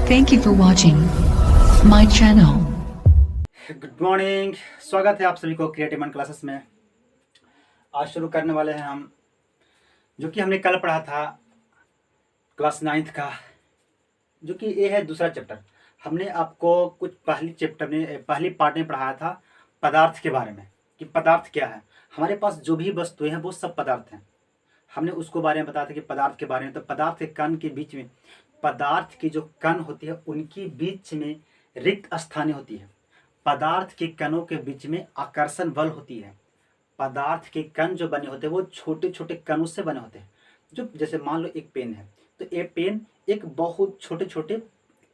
Thank you for watching my channel. Good morning. स्वागत है आप सभी को क्रिएटिव मन क्लासेस में। आज शुरू करने वाले हैं हम जो कि हमने कल पढ़ा था क्लास 9th का, जो कि ये है दूसरा चैप्टर। हमने आपको कुछ पहली पार्ट में पढ़ाया था पदार्थ के बारे में कि पदार्थ क्या है। हमारे पास जो भी वस्तुएं हैं वो सब पदार्थ हैं। हमने उसको बारे में बताया था कि पदार्थ के बारे में, तो पदार्थ के कण के बीच में, पदार्थ की जो कण होती है उनकी बीच में रिक्त स्थानें होती है। पदार्थ के कणों के बीच में आकर्षण बल होती है। पदार्थ के कण जो बने होते हैं वो छोटे छोटे कणों से बने होते हैं। जो जैसे मान लो एक पेन है, तो ये पेन एक बहुत छोटे छोटे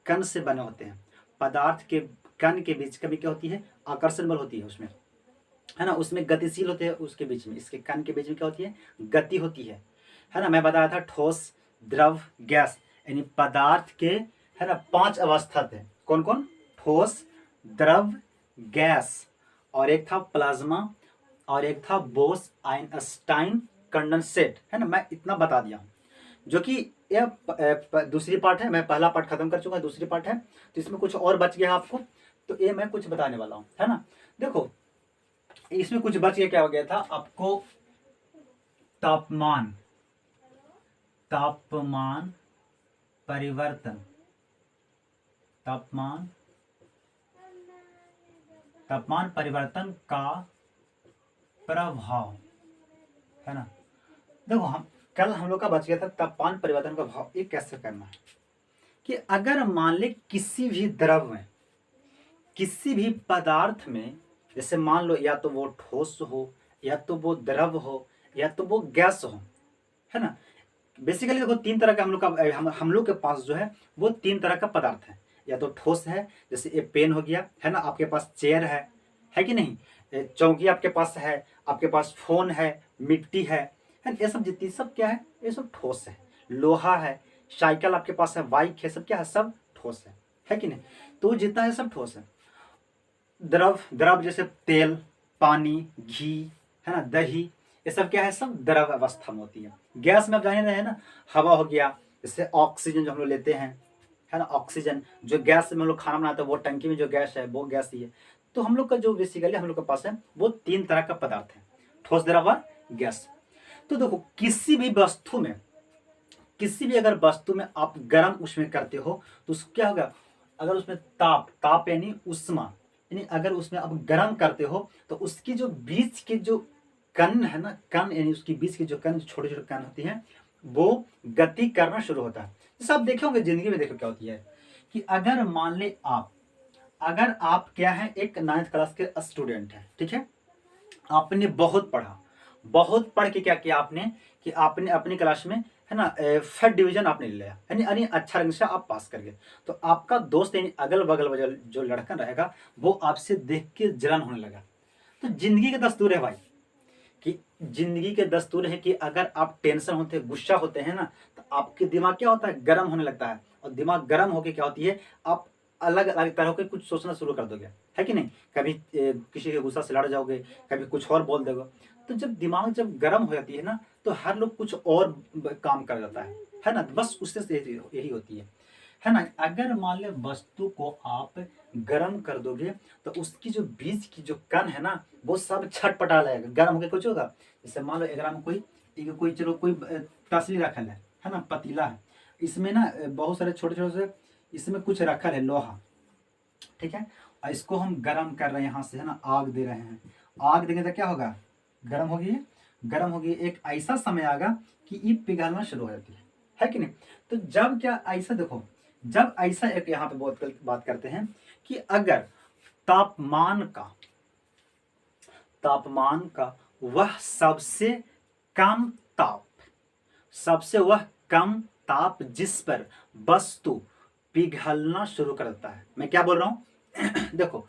कण से बने होते हैं। पदार्थ के कण के बीच कभी क्या होती है, आकर्षण बल होती है उसमें, है ना। उसमें गतिशील होते हैं, उसके बीच में, इसके कण के बीच में क्या होती है, गति होती है ना। मैं बताया था ठोस, द्रव, गैस, यानी पदार्थ के, है ना, 5 अवस्था थे। कौन कौन? ठोस, द्रव, गैस, और एक था प्लाज्मा, और एक था बोस-आइंस्टाइन कंडेंसेट, है ना। मैं इतना बता दिया हूँ, जो कि यह दूसरी पार्ट है। मैं पहला पार्ट खत्म कर चुका, दूसरी पार्ट है, तो इसमें कुछ और बच गया आपको, तो ये मैं कुछ बताने वाला हूँ, है ना। देखो इसमें कुछ बच गया, क्या हो गया था आपको, तापमान, तापमान परिवर्तन, तापमान परिवर्तन का प्रभाव, है ना। देखो हम लोग का बच गया था तापमान परिवर्तन का भाव। ये कैसे करना है कि अगर मान ले किसी भी द्रव में, किसी भी पदार्थ में, जैसे मान लो या तो वो ठोस हो, या तो वो द्रव हो, या तो वो गैस हो, है ना। बेसिकली देखो 3 तरह का हम लोग के पास जो है वो 3 तरह का पदार्थ है। या तो ठोस है, जैसे ये पेन हो गया, है ना। आपके पास चेयर है कि नहीं, चौकी आपके पास है, आपके पास फोन है, मिट्टी है, ये सब जितनी सब क्या है, ये सब ठोस है। लोहा है, साइकिल आपके पास है, बाइक है, सब क्या है, सब ठोस है कि नहीं। तो जितना है सब ठोस है। द्रव जैसे तेल, पानी, घी, है ना, दही, ये सब क्या है, सब द्रव अवस्था में होती है। गैस में आप जाने रहे हैं ना, हवा हो गया, जैसे ऑक्सीजन जो हम लोग लेते हैं, है ना, ऑक्सीजन जो गैस में हम लोग खाना बनाते हैं, वो टंकी में जो गैस है वो गैस ही है। तो हम लोग का जो बेसिकली हम लोग के पास है वो 3 तरह का पदार्थ है, ठोस, द्रव और गैस। तो देखो किसी भी वस्तु में, किसी भी अगर वस्तु में आप गर्म उसमें करते हो तो उसको क्या होगा, अगर उसमें ताप यानी उष्मा, यानी अगर उसमें आप गर्म करते हो तो उसकी जो बीच के जो कण है ना, कण यानी उसकी बीच के जो कण, छोटे छोटे कण होती हैं, वो गति करना शुरू होता है। जैसे आप देखे होंगे जिंदगी में, देखो क्या होती है कि अगर मान ले अगर आप क्या है, एक 9th क्लास के स्टूडेंट है, ठीक है। आपने बहुत पढ़ा, बहुत पढ़ के क्या किया आपने, कि आपने अपनी क्लास में, है ना, फर्स्ट डिवीजन आपने ले लिया, यानी अच्छा रंग से आप पास कर गए। तो आपका दोस्त यानी अगल बगल जो लड़का रहेगा वो आपसे देख के जलन होने लगा। तो जिंदगी के दस्तूर है भाई, कि जिंदगी के दस्तूर है कि अगर आप टेंशन होते, गुस्सा होते हैं ना, तो आपके दिमाग क्या होता है, गर्म होने लगता है। और दिमाग गर्म होके क्या होती है, आप अलग अलग तरह के कुछ सोचना शुरू कर दोगे, है कि नहीं। कभी किसी के गुस्सा से लड़ जाओगे, कभी कुछ और बोल दोगे। तो जब दिमाग जब गर्म हो जाती है ना, तो हर लोग कुछ और काम कर जाता है ना। बस उससे यही होती है ना। अगर मान ले वस्तु को आप गर्म कर दोगे तो उसकी जो बीच की जो कण है ना, वो सब छटपटा लगेगा, गर्म होकर कुछ होगा। जैसे मान लो एकरा में कोई चलो कोई तसली रखल है ना, पतीला है, इसमें ना बहुत सारे छोटे छोटे से इसमें कुछ रखल है, लोहा, ठीक है। और इसको हम गर्म कर रहे हैं यहाँ से, है ना, आग दे रहे हैं। आग देंगे तो क्या होगा, गर्म होगी। एक ऐसा समय आएगा कि ये पिघलना शुरू हो जाती है कि नहीं। तो जब क्या ऐसा देखो, जब ऐसा एक यहाँ पे बहुत बात करते हैं कि अगर तापमान का वह सबसे कम ताप जिस पर वस्तु पिघलना शुरू कर देता है। मैं क्या बोल रहा हूं देखो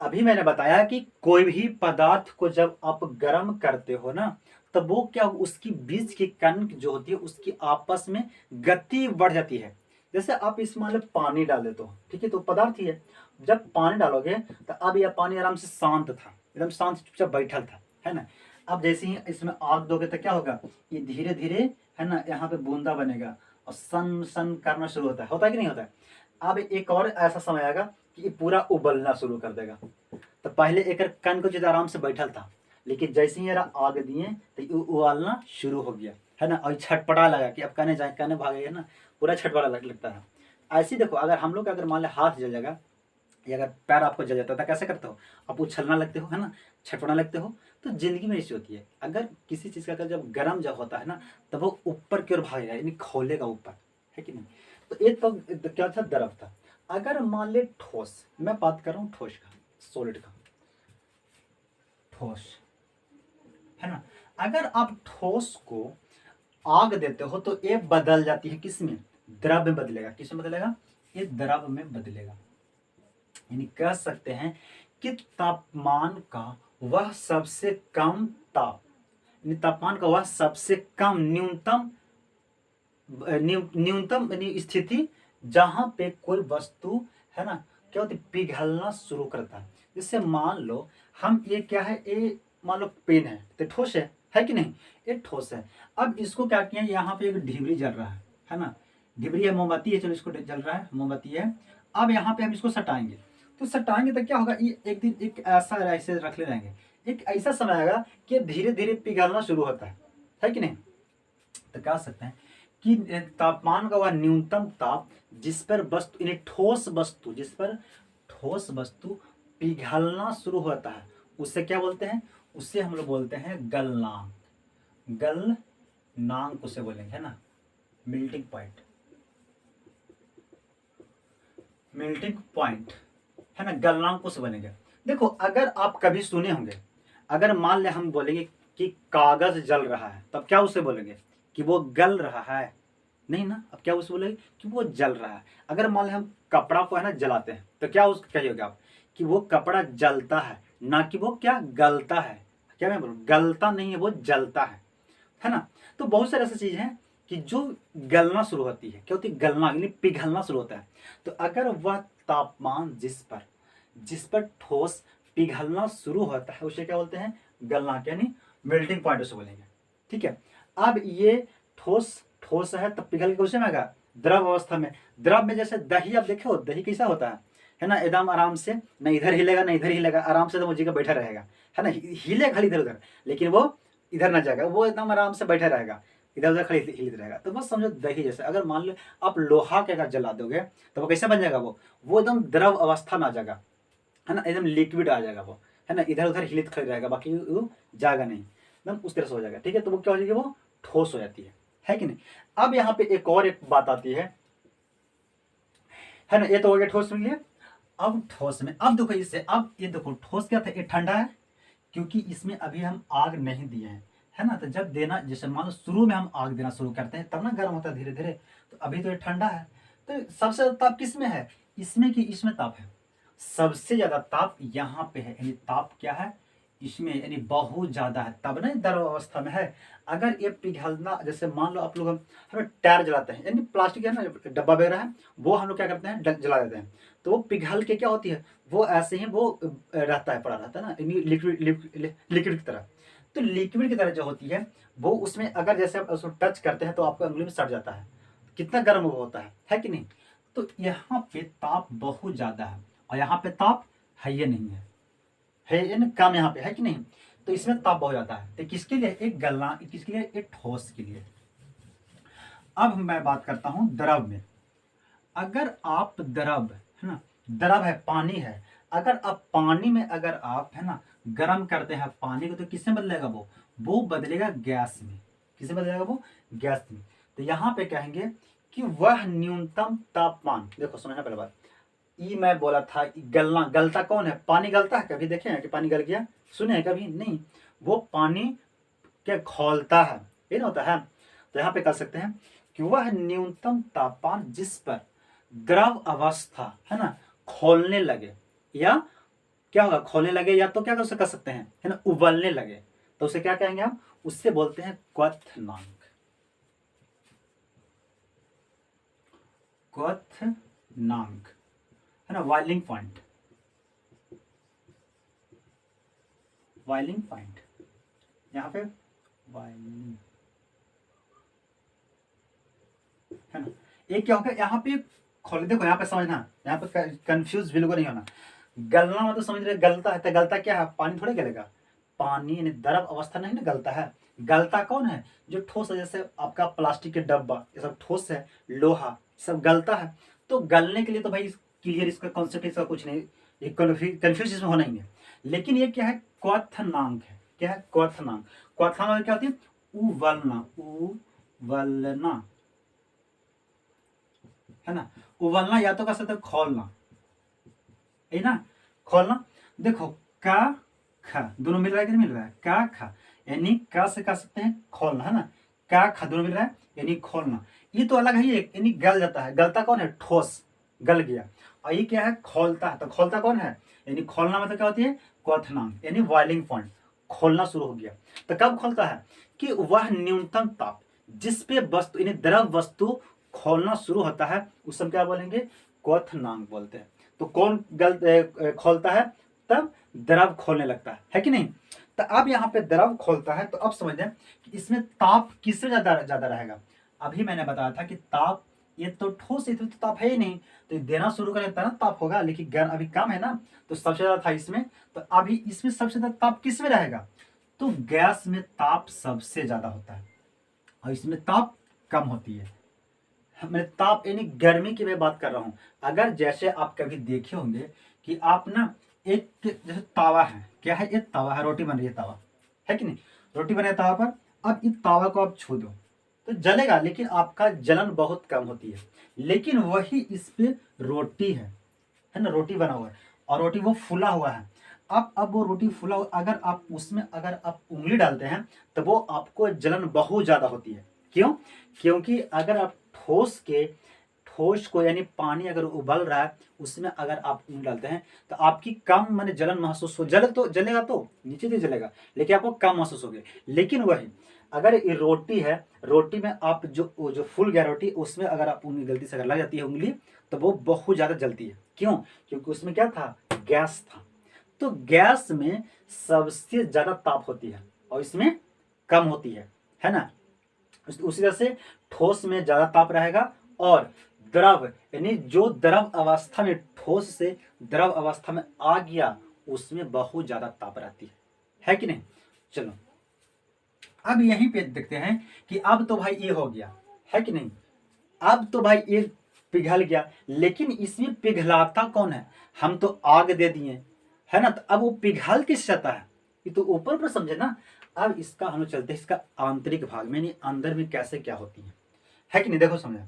अभी मैंने बताया कि कोई भी पदार्थ को जब आप गर्म करते हो ना, तब वो क्या, उसकी बीच की कण जो होती है उसकी आपस में गति बढ़ जाती है। जैसे आप इसमें मान लो पानी डाल देते हो, ठीक है, तो पदार्थ ही है। जब पानी डालोगे तो अब यह पानी आराम से शांत था, एकदम शांत चुपचाप बैठल था, है ना। अब जैसे ही इसमें आग दोगे तो क्या होगा, ये धीरे धीरे, है ना, यहाँ पे बूंदा बनेगा, और सन सन करना शुरू होता है कि नहीं होता है। अब एक और ऐसा समय आएगा कि ये पूरा उबलना शुरू कर देगा। तो पहले एक कन को जो आराम से बैठल था, लेकिन जैसे ही यार आग दिए तो ये उबालना शुरू हो गया, है ना। और छटपटा लगा कि अब कहने जाए कहने भागेगा ना, पूरा छटपटा लगता है। ऐसे ही देखो, अगर हम लोग अगर मान लें हाथ जल जाएगा या अगर पैर आपको जल जाता है तो कैसे करते हो, आप उछलना लगते हो, है ना, छटपटा लगते हो। तो जिंदगी में ऐसी होती है, अगर किसी चीज़ का अगर जब गर्म जब होता है ना, तब वो ऊपर की ओर भागेगा, यानी खोलेगा ऊपर, है कि नहीं। तो एक तो क्या था, द्रव था। अगर मान ले ठोस, मैं बात कर रहा हूँ ठोस का, सॉलिड का, ठोस, है ना। अगर आप ठोस को आग देते हो तो ये बदल जाती है किसमें, द्रव में बदलेगा। किसमें बदलेगा, ये द्रव में बदलेगा। यानी कह सकते हैं कि तापमान का वह सबसे कम ताप, यानी तापमान का वह सबसे कम न्यूनतम न्यूनतम यानी स्थिति जहां पे कोई वस्तु, है ना, क्या होती, पिघलना शुरू करता है। जैसे मान लो हम, ये क्या है, ये मान लो पेन है तो ठोस है कि नहीं, ये ठोस है। अब इसको क्या किया, यहाँ पे एक ढिबरी जल रहा है ना, ढिबरी है, मोमबत्ती है, चलो इसको जल रहा है, मोमबत्ती है। अब यहाँ पे हम इसको सटाएंगे, तो सटाएंगे तो क्या होगा, ये एक दिन एक ऐसा ऐसे रख ले रहेंगे, एक ऐसा समय आएगा कि धीरे धीरे पिघलना शुरू होता है कि नहीं। तो कह सकते हैं कि तापमान का वह न्यूनतम ताप जिस पर वस्तु, यानी ठोस वस्तु, जिस पर ठोस वस्तु पिघलना शुरू होता है, उससे क्या बोलते हैं, उससे हम लोग बोलते हैं गलनांक। गलनांक उसे बोलेंगे, है ना, मेल्टिंग पॉइंट, मेल्टिंग पॉइंट, है ना, गलनांक उसे बनेगा। देखो, अगर आप कभी सुने होंगे, अगर मान ले हम बोलेंगे कि कागज जल रहा है, तब क्या उसे बोलेंगे, कि वो गल रहा है, नहीं ना। अब क्या उसे बोलेंगे, कि वो जल रहा है। अगर मान ले हम कपड़ा को, है ना, जलाते हैं, तो क्या उसको कहिएगा आप, कि वो कपड़ा जलता है, ना कि वो क्या गलता है। क्या मैं बोलूँ, गलता नहीं है, वो जलता है ना। तो बहुत सारे ऐसी चीज हैं कि जो गलना शुरू होती है, क्या होती है, गलना यानी पिघलना शुरू होता है। तो अगर वह तापमान जिस पर ठोस पिघलना शुरू होता है, उसे क्या बोलते हैं, गलनांक, यानी मेल्टिंग पॉइंट उसे बोलेंगे। ठीक है। अब ये ठोस ठोस है तब पिघल के उसे में आएगा द्रव अवस्था में। द्रव में जैसे दही, आप देखे हो दही कैसा होता है ना, एकदम आराम से, न इधर हिलेगा न इधर हिलेगा, आराम से एकदम जगह बैठा रहेगा, है ना, हिले खाली इधर उधर, लेकिन वो इधर ना जाएगा, वो एकदम आराम से बैठा रहेगा, इधर उधर खड़ी हिलते रहेगा। तो बस समझो दही जैसे, अगर मान लो आप लोहा के अगर जला दोगे तो वो कैसा बन जाएगा, वो एकदम द्रव अवस्था में आ जाएगा, है ना, एकदम लिक्विड आ जाएगा वो, है ना, इधर उधर हिलित खड़ी रहेगा, बाकी वो जाएगा नहीं, एकदम उस तरह से हो जाएगा। ठीक है। तो वो क्या हो जाएगी, वो ठोस हो जाती है कि नहीं। अब यहाँ पे एक और एक बात आती है ना, ये तो हो गया ठोस में लिए। अब ठोस में, अब देखो इससे, अब ये देखो ठोस क्या था, ये ठंडा है, क्योंकि इसमें अभी हम आग नहीं दिए हैं, है ना। तो जब देना, जैसे मान लो शुरू में हम आग देना शुरू करते हैं, तब ना गर्म होता है धीरे धीरे, तो अभी तो ये ठंडा है। तो सबसे ज्यादा ताप किसमें है, इसमें कि इसमें ताप है, सबसे ज्यादा ताप यहाँ पे है, यानी ताप क्या है इसमें, यानी बहुत ज्यादा है, तब ना द्रव अवस्था में है। अगर ये पिघलना, जैसे मान लो आप लोग, हम टायर जलाते हैं, यानी प्लास्टिक है ना, डब्बा वगैरह है, वो हम लोग क्या करते हैं, जला देते हैं, तो वो पिघल के क्या होती है, वो ऐसे ही वो रहता है, पड़ा रहता है ना, लिक्विड लिक्विड की तरह। तो लिक्विड की तरह जो होती है वो, उसमें अगर जैसे आप उसको टच करते हैं तो आपको उंगली में सट जाता है, कितना गर्म वो होता है कि नहीं। तो यहाँ पे ताप बहुत ज्यादा है, और यहाँ पे ताप है ये नहीं है यानी कम यहाँ पे, है कि नहीं। तो इसमें ताप बहुत ज्यादा है। तो किसके लिए, एक गलना, किसके लिए, एक ठोस के लिए। अब मैं बात करता हूं द्रव में। अगर आप द्रव, है ना, द्रव है, पानी है, अगर आप पानी में, अगर आप, है ना, गर्म करते हैं पानी को, तो किसमें बदलेगा, वो बदलेगा गैस में। किसमें बदलेगा, वो गैस में। तो यहाँ पे कहेंगे कि वह न्यूनतम तापमान, देखो समझना पहले बात, ये मैं बोला था, गलना, गलता कौन है, पानी गलता है, कभी देखे हैं कि पानी गल गया, सुने हैं कभी नहीं। वो पानी क्या खौलता है, ये ना होता है। तो यहाँ पे कह सकते हैं कि वह न्यूनतम तापमान जिस पर द्रव अवस्था, है ना, खोलने लगे, या क्या होगा, खोलने लगे, या तो क्या कर सकते हैं, है ना, उबलने लगे, तो उसे क्या कहेंगे हम, उससे बोलते हैं क्वथनांक। क्वथनांक, है ना, बॉइलिंग पॉइंट, बॉइलिंग पॉइंट, यहाँ पे बॉइलिंग है ना। एक क्या होगा यहाँ पे, खोल देखो यहाँ पे समझना, यहाँ पे कंफ्यूज बिल्कुल नहीं होना। गलना मतलब समझ रहे, गलता है तो गलता क्या है, पानी थोड़े गलेगा, पानी यानी द्रव अवस्था नहीं ना गलता है। गलता कौन है, जो ठोस है, जैसे आपका प्लास्टिक के डब्बा ये सब ठोस है, लोहा सब गलता है। तो गलने के लिए तो भाई क्लियर इसका कॉन्सेप्ट, इसका कुछ नहीं, ये कंफ्यूज इसमें होना ही है। लेकिन ये क्या है, क्वथनांक है। क्या है, क्वथनांक। क्वथनांक क्या होती है, उवलना, उवलना, है ना। उबलना या तो कह सकते हैं खोलना, है ना, खोलना। देखो का खा दोनों मिल रहा है कि नहीं मिल रहा है, का खा यानी का से कह सकते हैं खोलना, है ना। का खा दोनों मिल रहा है यानी खोलना। ये तो अलग है, ये यानी गल जाता है। गलता कौन है, ठोस, गल गया। और ये क्या है, खोलता है। तो खोलता कौन है, यानी खोलना मतलब क्या होती है, क्वथनांक यानी बॉइलिंग पॉइंट, खोलना शुरू हो गया। तो कब खोलता है, कि वह न्यूनतम ताप जिस पे वस्तु यानी द्रव वस्तु खोलना शुरू होता है, उस समय क्या बोलेंगे, क्वथनांक बोलते हैं। तो कौन खोलता है, तब द्रव खोलने लगता है कि नहीं। तो अब यहाँ पे द्रव खोलता है, तो अब समझ लें कि इसमें ताप किससे ज्यादा ज्यादा रहेगा। अभी मैंने बताया था कि ताप, ये तो ठोस है, तो ताप है ही नहीं, तो ये देना शुरू करें तब ताप होगा, लेकिन गर्म अभी कम है ना, तो सबसे ज्यादा था इसमें। तो अभी इसमें सबसे ज्यादा ताप किस में रहेगा, तो गैस में ताप सबसे ज्यादा होता है और इसमें ताप कम होती है। मैं ताप यानी गर्मी की मैं बात कर रहा हूं। अगर जैसे आप कभी देखे होंगे कि आप ना, एक जैसे तावा है, क्या है, एक तावा है, रोटी बन रही है, तावा है कि नहीं, रोटी बने तावा पर। अब इस तावा को आप छू दो तो जलेगा, लेकिन आपका जलन बहुत कम होती है। लेकिन वही इस पे रोटी है ना, रोटी बना हुआ है और रोटी वो फूला हुआ है। अब वो रोटी फूला हुआ, अगर आप उसमें अगर आप उंगली डालते हैं तो वो आपको जलन बहुत ज्यादा होती है। क्यों, क्योंकि अगर आप ठोस को यानी पानी अगर उबल रहा है, उसमें अगर आप उंगली डालते हैं तो आपकी कम माने जलन महसूस हो, तो जलेगा, तो नीचे से जलेगा, लेकिन आपको कम महसूस होगी। लेकिन वही अगर ये रोटी है, रोटी में आप जो फूल गया रोटी, उसमें अगर आप उंगली गलती से अगर लग जाती है उंगली, तो वो बहुत ज्यादा जलती है। क्यों, क्योंकि उसमें क्या था, गैस था। तो गैस में सबसे ज्यादा ताप होती है और इसमें कम होती है ना। उसी तरह से ठोस में ज्यादा ताप रहेगा और द्रव यानी जो द्रव अवस्था में, ठोस से द्रव अवस्था में आ गया, उसमें बहुत ज्यादा ताप रहती है कि नहीं। चलो अब यहीं पे देखते हैं कि अब तो भाई ये हो गया, है कि नहीं। अब तो भाई ये पिघल गया, लेकिन इसमें पिघलाता कौन है, हम तो आग दे दिए, है ना। तो अब वो पिघल किस जाता है, ये तो ऊपर ऊपर समझे ना। अब इसका हम लोग चलते हैं इसका आंतरिक भाग में, यानी अंदर में कैसे क्या होती है कि नहीं। देखो समझा,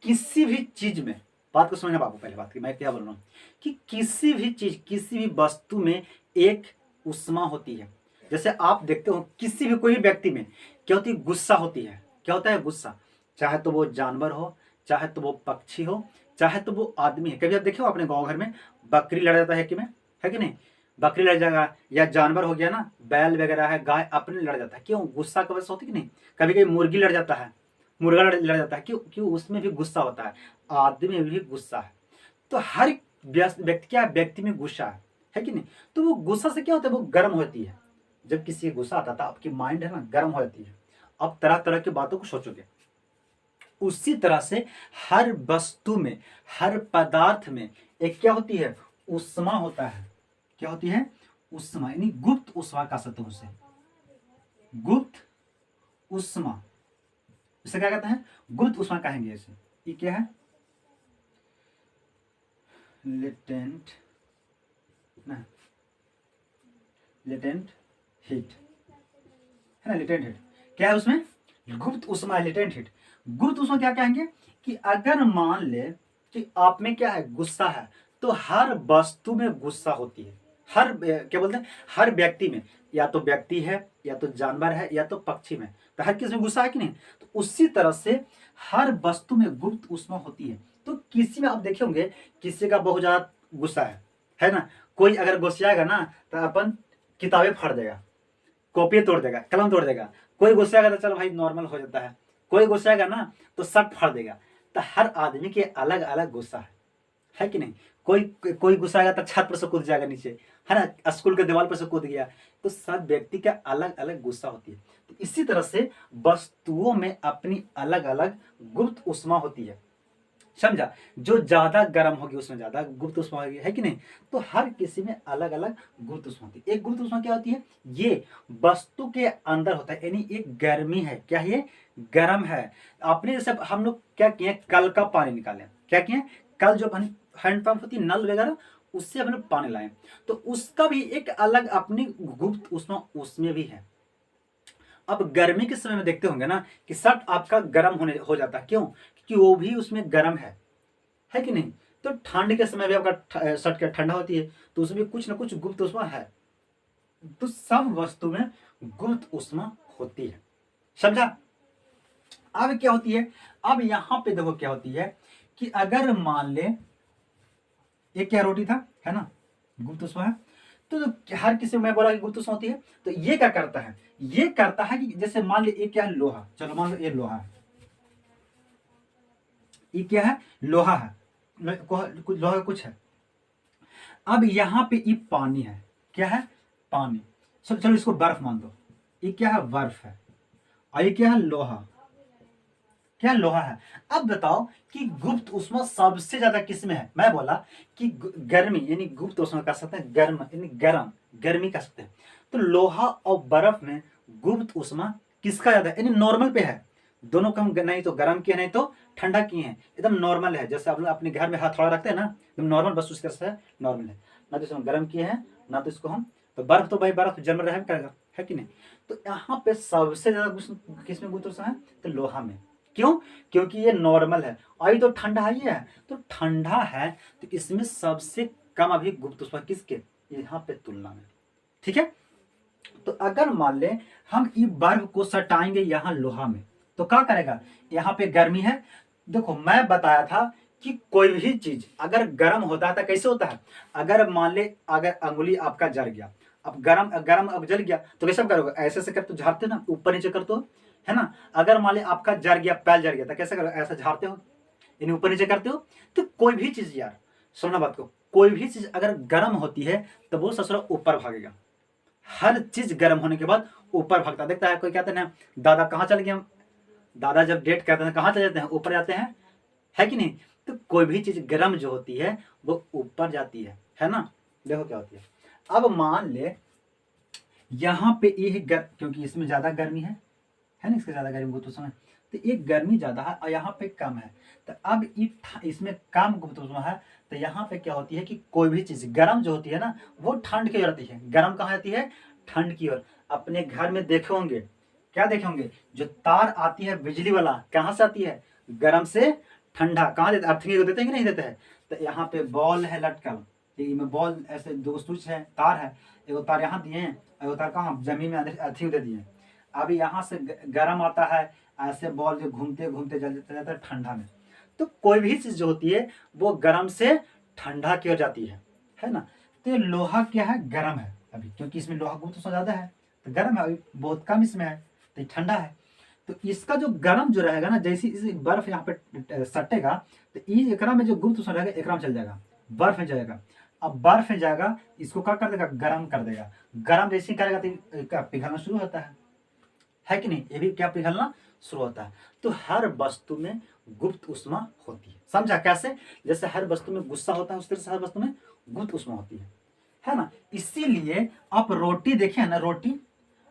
किसी भी चीज में, बात को समझना बाबू, पहले बात की मैं क्या बोल रहा हूँ, कि किसी भी चीज, किसी भी वस्तु में एक उष्मा होती है। जैसे आप देखते हो किसी भी कोई व्यक्ति में क्या होती है, गुस्सा होती है। क्या होता है, गुस्सा, चाहे तो वो जानवर हो, चाहे तो वो पक्षी हो, चाहे तो वो आदमी है। कभी आप देखे हो अपने गांव घर में बकरी लड़ जाता है कि में, है कि नहीं, बकरी लड़ जाएगा, या जानवर हो गया ना, बैल वगैरह है, गाय अपने लड़ जाता है। क्यों, गुस्सा की वजह से होती कि नहीं। कभी कभी मुर्गी लड़ जाता है, मुर्गा लड़ जाता है, क्यों, क्यों, उसमें भी गुस्सा होता है, आदमी में भी गुस्सा है। तो हर व्यक्ति, क्या व्यक्ति में गुस्सा है कि नहीं। तो वो गुस्सा से क्या होता है, वो गर्म होती है। जब किसी गुस्सा आता था, आपकी माइंड है ना गर्म हो जाती है, अब तरह तरह की बातों को सोचोगे। उसी तरह से हर वस्तु में, हर पदार्थ में एक क्या होती है, उष्मा होता है। क्या होती है, उष्मा, यानी गुप्त उष्मा कह सकते हैं उसे, गुप्त उष्मा। इसे क्या कहते हैं, गुप्त उष्मा कहेंगे इसे। ये क्या है, लेटेंट ना, लेटेंट हीट, है ना, लेटेंट हीट क्या है उसमें, गुप्त उष्मा, लेटेंट हीट। गुप्त उष्मा क्या कहेंगे, कि अगर मान ले कि आप में क्या है, गुस्सा है, तो हर वस्तु में गुस्सा होती है। हर क्या बोलते हैं, हर व्यक्ति में, या तो व्यक्ति है, या तो जानवर है, या तो पक्षी में, तो हर किसी में गुस्सा है कि नहीं। तो उसी तरह से हर वस्तु में गुप्त उष्मा होती है। तो किसी में आप देखे होंगे, किसी का बहुत ज्यादा गुस्सा है ना, कोई अगर गुस्साएगा ना तो अपन किताबें फाड़ देगा, कॉपी तोड़ देगा, कलम तोड़ देगा। कोई गुस्साएगा तो चलो भाई नॉर्मल हो जाता है, कोई गुस्साएगा ना तो शर्ट फाड़ देगा। तो हर आदमी के अलग अलग गुस्सा है कि नहीं। कोई कोई गुस्साएगा तो छत पर से कूद जाएगा नीचे, है ना, स्कूल के दीवार पर से कूद गया। तो सब व्यक्ति का अलग अलग गुस्सा होती है। तो इसी तरह से वस्तुओं में अपनी अलग अलग गुप्त ऊष्मा होती है, समझा। जो ज्यादा गर्म होगी उसमें ज्यादा गुप्त ऊष्मा होगी, है कि नहीं। तो हर किसी में अलग अलग गुप्त ऊष्मा होती है। एक गुप्त ऊष्मा क्या होती है, ये वस्तु के अंदर होता है, यानी एक गर्मी है, क्या है ये, गर्म है। आपने जैसे हम लोग क्या किए, कल का पानी निकाले, क्या किए, कल जो हैंडपंप होती है, नल वगैरह, उससे हम लोग पानी लाए, तो उसका भी एक अलग अपनी गुप्त ऊष्मा उसमें भी है। अब गर्मी के समय में देखते होंगे ना कि शर्ट आपका गर्म होने हो जाता है, क्यों, क्योंकि वो भी उसमें गर्म है कि नहीं। तो ठंड के समय भी आपका शर्ट क्या ठंडा होती है, तो उसमें कुछ ना कुछ गुप्त ऊष्मा है। तो सब वस्तु में गुप्त ऊष्मा होती है, समझा। अब क्या होती है, अब यहां पे देखो क्या होती है कि अगर मान ले एक क्या रोटी था, है ना, गुप्त ऊष्मा है। तो हर किसी में मैं बोला कि गुप्त ऊष्मा होती है। तो ये क्या करता है, ये करता है कि जैसे मान ले एक क्या है, लोहा, चलो मान लो ये लोहा है, ये क्या है, लोहा है, लोहा कुछ है। अब यहां पे ये पानी है, क्या है, पानी। चलो इसको बर्फ मान दो, ये क्या है, बर्फ है, और ये क्या है, लोहा, क्या लोहा है। अब बताओ कि गुप्त ऊष्मा सबसे ज्यादा किस में है। मैं बोला कि गर्मी, यानी गुप्त ऊष्मा कह सकते हैं, गर्म यानी गर्म, गर्मी कह सकते हैं। तो लोहा और बर्फ में गुप्त ऊष्मा किसका ज्यादा है, यानी नॉर्मल पे है। दोनों को हम नहीं तो गर्म किए नहीं तो ठंडा किए हैं, एकदम नॉर्मल है। जैसे आप लोग अपने घर में हथौड़ा रखते हैं ना, एकदम नॉर्मल, बस उस तरह से नॉर्मल है, ना तो इसको गर्म किए हैं ना तो इसको हम, तो बर्फ तो भाई बर्फ जन्म रहे करेगा, है कि नहीं। तो यहाँ पे सबसे ज्यादा किसमें गुप्त ऊष्मा है, तो लोहा में। क्यों, क्योंकि ये नॉर्मल है और ये तो ठंडा ही है, तो ठंडा है, तो इसमें सबसे कम अभी गुप्त ऊष्मा किसके, यहाँ पे तुलना में, ठीक है। तो अगर मान ले हम ये बर्फ को सटाएंगे यहाँ लोहा में, तो क्या करेगा, यहाँ पे गर्मी है। देखो मैं बताया था कि कोई भी चीज अगर गर्म होता है तो कैसे होता है, अगर मान ले अगर अंगुली आपका जल गया, अब गरम गरम अब जल गया तो कैसे करोगे, ऐसे से कर तो झाड़ते ना, ऊपर नीचे कर तो, है ना। अगर मान ले आपका जल गया, पैर जल गया तो कैसे करोगे, ऐसा झाड़ते हो, यानी ऊपर नीचे करते हो। तो कोई भी चीज यार, सुनना बात को, कोई भी चीज अगर गर्म होती है तो वो ससुरा ऊपर भागेगा। हर चीज गर्म होने के बाद ऊपर भागता, देखता है कोई कहते हैं दादा कहाँ चल गए, दादा जब डेट कहते हैं कहाँ चले जाते हैं, ऊपर जाते हैं, है कि नहीं। तो कोई भी चीज गर्म जो होती है वो ऊपर जाती है ना। देखो क्या होती है, अब मान ले यहाँ पे ये क्योंकि इसमें ज्यादा गर्मी है ना, इसके ज्यादा गर्मी गुप्त ऊष्मा है, तो ये गर्मी ज्यादा है और यहाँ पे कम है। तो अब इसमें कम गुप्त ऊष्मा है, तो यहाँ पे क्या होती है कि कोई भी चीज गर्म जो होती है ना वो ठंड की ओर आती है। गर्म कहाँ आती है, ठंड की ओर। अपने घर में देखे होंगे, क्या देखे होंगे, जो तार आती है बिजली वाला कहाँ से आती है, गर्म से ठंडा। कहाँ देते, अर्थिंग को देते हैं कि नहीं देते हैं। तो यहाँ पे बॉल है लटकल, में बॉल ऐसे दो स्विच है, तार है, एगो तार यहाँ दिए हैं, एगो तार कहाँ जमीन में अर्थिंग दे दिए। अभी यहाँ से गर्म आता है, ऐसे बॉल जो घूमते घूमते चल जाता है ठंडा में। तो कोई भी चीज जो होती है वो गर्म से ठंडा की ओर जाती है ना। तो ये लोहा क्या है, गर्म है अभी, क्योंकि इसमें लोहा गुप्त ऊष्मा ज्यादा है, तो गर्म है, अभी बहुत कम इसमें है, तो ठंडा है। तो इसका जो गर्म जो रहेगा ना, जैसे इस बर्फ यहाँ पे सटेगा तो इस एकरा में जो गुप्त ऊष्मा रहेगा एकरा में चल जाएगा, बर्फ में जाएगा। अब बर्फ में जाएगा, इसको क्या कर देगा, गर्म कर देगा। गर्म जैसे करेगा तो क्या पिघलना शुरू होता है कि नहीं, ये भी क्या पिघलना शुरू होता है। तो हर वस्तु में गुप्त ऊष्मा होती है, समझा कैसे, जैसे हर वस्तु में गुस्सा होता है उस तरह से हर वस्तु में गुप्त ऊष्मा होती है ना। इसीलिए आप रोटी देखें ना, रोटी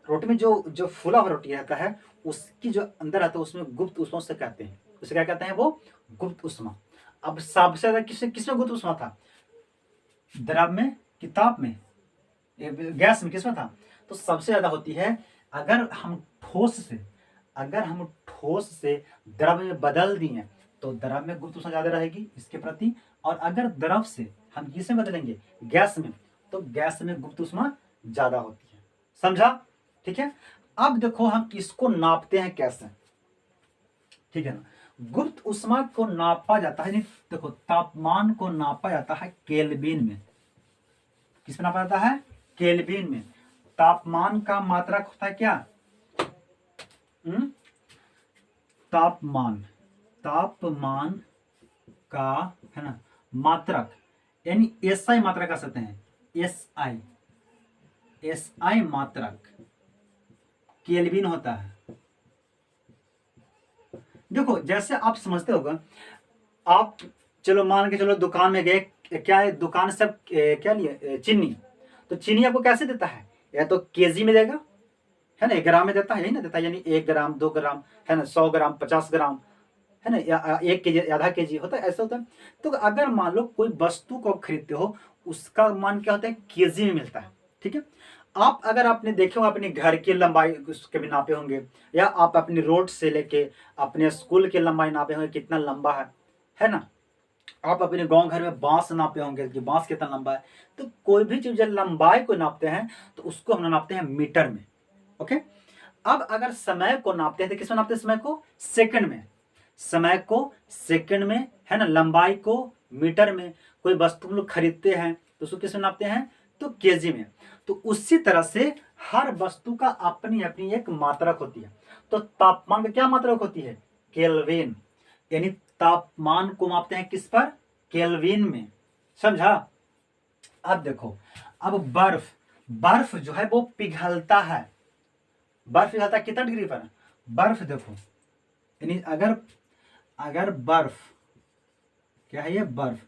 में जो फूला हुआ रोटी रहता है उसकी जो अंदर आता है उसमें गुप्त ऊष्मा से कहते हैं, उसे क्या कहते हैं, वो गुप्त ऊष्मा। अब सबसे ज्यादा किसमें गुप्त ऊष्मा था, द्रव में कि ताप में, गैस में, किसमें था। तो सबसे ज्यादा होती है अगर हम ठोस से द्रव में बदल दिए तो द्रव में गुप्त ऊष्मा ज्यादा रहेगी इसके प्रति, और अगर द्रव से हम किसे बदलेंगे, गैस में, तो गैस में गुप्त ऊष्मा ज्यादा होती है, समझा, ठीक है। अब देखो हम इसको नापते हैं कैसे, ठीक है ना। गुप्त ऊष्मा को नापा जाता है, देखो तापमान को नापा जाता है केल्विन में। किसमें नापा जाता है, केल्विन में। तापमान का मात्रक होता है क्या, तापमान का, है ना, मात्रक, यानी एसआई मात्रक कह सकते हैं, एसआई मात्रक केल्विन होता है। देखो जैसे आप समझते होगा, आप चलो मान के चलो दुकान में गए, क्या है दुकान से क्या लिए चीनी, तो चीनी आपको कैसे देता है, या तो केजी में देगा, है ना, 1 ग्राम में देता है, यही ना देता है, यानी 1 ग्राम 2 ग्राम, है ना, 100 ग्राम 50 ग्राम, है ना, या 1 केजी आधा केजी होता है, ऐसा होता है। तो अगर मान लो कोई वस्तु को खरीदते हो, उसका मान क्या होता है, केजी में मिलता है। ठीक है, आप अगर आपने देखे हो अपने घर की लंबाई उसके भी नापे होंगे, या आप अपनी रोड से लेके अपने स्कूल की लंबाई नापे होंगे कितना लंबा है ना, आप अपने गांव घर में बांस नापे होंगे कि बांस कितना लंबा है। तो कोई भी चीज जब लंबाई को नापते हैं तो उसको हम नापते हैं मीटर में। ओके, अब अगर समय को नापते हैं तो किसमें नापते हैं, समय को सेकंड में, समय को सेकंड में, है ना, लंबाई को मीटर में। कोई वस्तु हम लोग खरीदते हैं तो उसको किसमें नापते हैं, तो केजी में। तो उसी तरह से हर वस्तु का अपनी अपनी एक मात्रक होती है। तो तापमान का क्या मात्रक होती है, केल्विन, यानी तापमान को मापते हैं किस पर, केल्विन में। समझा। अब देखो, अब बर्फ, बर्फ जो है वो पिघलता है, बर्फ पिघलता है कितना डिग्री पर, बर्फ देखो, यानी अगर अगर बर्फ क्या है, ये बर्फ,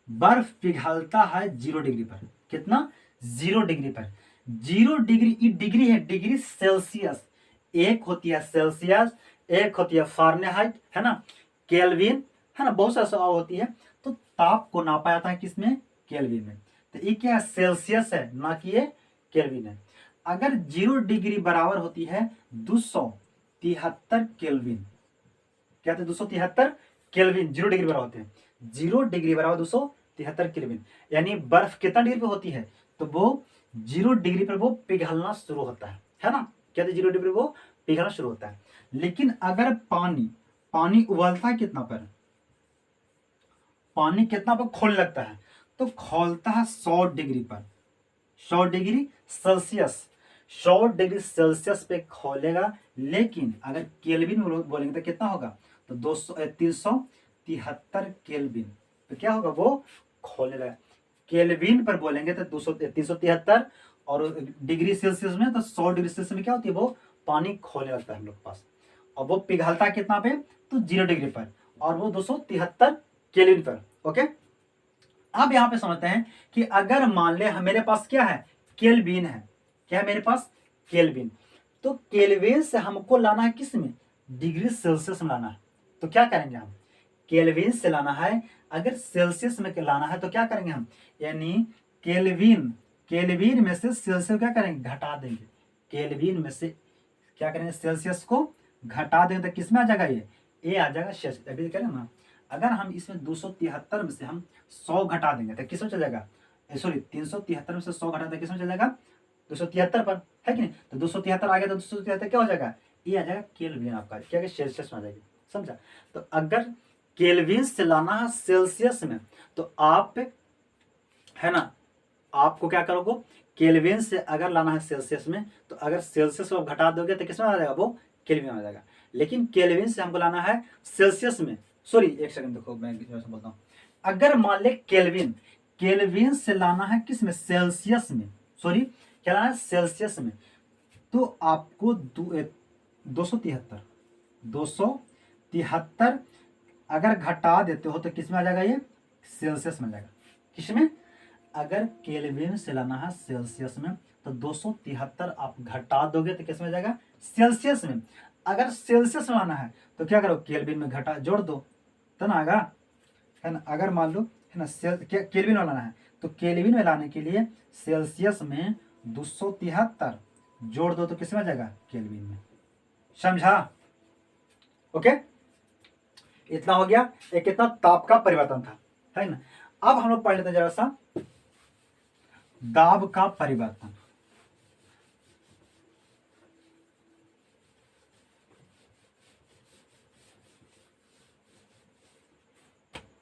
बर्फ पिघलता है 0 डिग्री पर। कितना, 0 डिग्री पर। 0 डिग्री, ये डिग्री है, डिग्री सेल्सियस, एक होती है सेल्सियस, एक होती है फारेनहाइट, है ना, केल्विन, है ना, बहुत सा होती है। तो ताप को नापा जाता है किसमें, केल्विन में। तो ये क्या है, सेल्सियस है, ना कि ये केल्विन है। अगर 0 डिग्री बराबर होती है 273 केल्विन, क्या होता है, 273 केल्विन 0 डिग्री बराबर होते हैं। 0 डिग्री बराबर 273 केल्विन, यानी बर्फ कितना डिग्री पे होती है, तो वो 0 डिग्री पर वो पिघलना शुरू होता है ना, क्या, 0 डिग्री वो पिघलना शुरू होता है। लेकिन अगर पानी, पानी उबलता है कितना पर, पानी कितना पर खोलने लगता है, तो खोलता है 100 डिग्री पर, 100 डिग्री सेल्सियस, 100 डिग्री सेल्सियस पे खोलेगा। लेकिन अगर केल्विन में बोलेंगे तो कितना होगा, तो 373 केल्विन तो क्या होगा, वो खोलने लगा। केल्विन पर बोलेंगे तो 373, और डिग्री सेल्सियस में तो 100 डिग्री सेल्सियस में क्या होती है, वो पानी खोलने लगता है हम लोग के पास। और वो पिघलता कितना पे, तो 0 डिग्री पर, और वो 273 केल्विन पर। ओके, अब यहां पे समझते हैं कि अगर मान ले मेरे पास क्या है, केल्विन है, क्या है मेरे पास, केल्विन। तो केल्विन से हमको लाना है किस में, डिग्री सेल्सियस में लाना है। तो क्या करेंगे हम, केल्विन से लाना है, अगर सेल्सियस में लाना है तो क्या करेंगे हम, यानी केल्विन, केल्विन में से सेल्सियस क्या करेंगे, घटा देंगे। केल्विन में से क्या करेंगे, सेल्सियस को घटा देंगे तो किसमें आ जाएगा, ये आ जाएगा सेल्सियस। अभी करें ना, अगर हम इसमें 273 में से हम 100 घटा देंगे तो किसमें चल जाएगा, सॉरी 373 में से 100 घटा देंगे किसमें चल जाएगा, 273 पर, है कि नहीं। तो 273 आ गया तो 273 क्या हो जाएगा, ये आ जाएगा केल्विन, आपका क्या सेल्सियस में आ जाएगी। समझा। तो अगर केल्विन से लाना है सेल्सियस में, तो आप, है ना, आपको क्या करोगे, केल्विन से अगर लाना है सेल्सियस में, तो अगर सेल्सियस को घटा दोगे तो किसमें आ जाएगा, वो केल्विन में आ जाएगा। लेकिन केल्विन से हमको लाना है सेल्सियस में, सॉरी एक सेकंड देखो, मैं बोलता हूँ, अगर मान ले केल्विन, केल्विन से लाना है किस में, सेल्सियस में, सॉरी क्या लाना है, सेल्सियस में। तो आपको 273 अगर घटा देते हो तो किसमें आ जाएगा, ये सेल्सियस में आ जाएगा। किसमें, अगर केल्विन से लाना है सेल्सियस में तो 273 आप घटा दोगे तो किसमें आ जाएगा, सेल्सियस में। अगर सेल्सियस में लाना है तो क्या करो, केल्विन में घटा जोड़ दो तो ना आएगा, है ना। अगर मान लो, है ना, केल्विन में लाना है तो केल्विन में लाने के लिए सेल्सियस में 273 जोड़ दो तो किसमें आ जाएगा, केल्विन में। समझा। ओके, इतना हो गया, एक कितना ताप का परिवर्तन था, है ना। अब हम लोग पढ़ लेते हैं जरा सा दाब का परिवर्तन।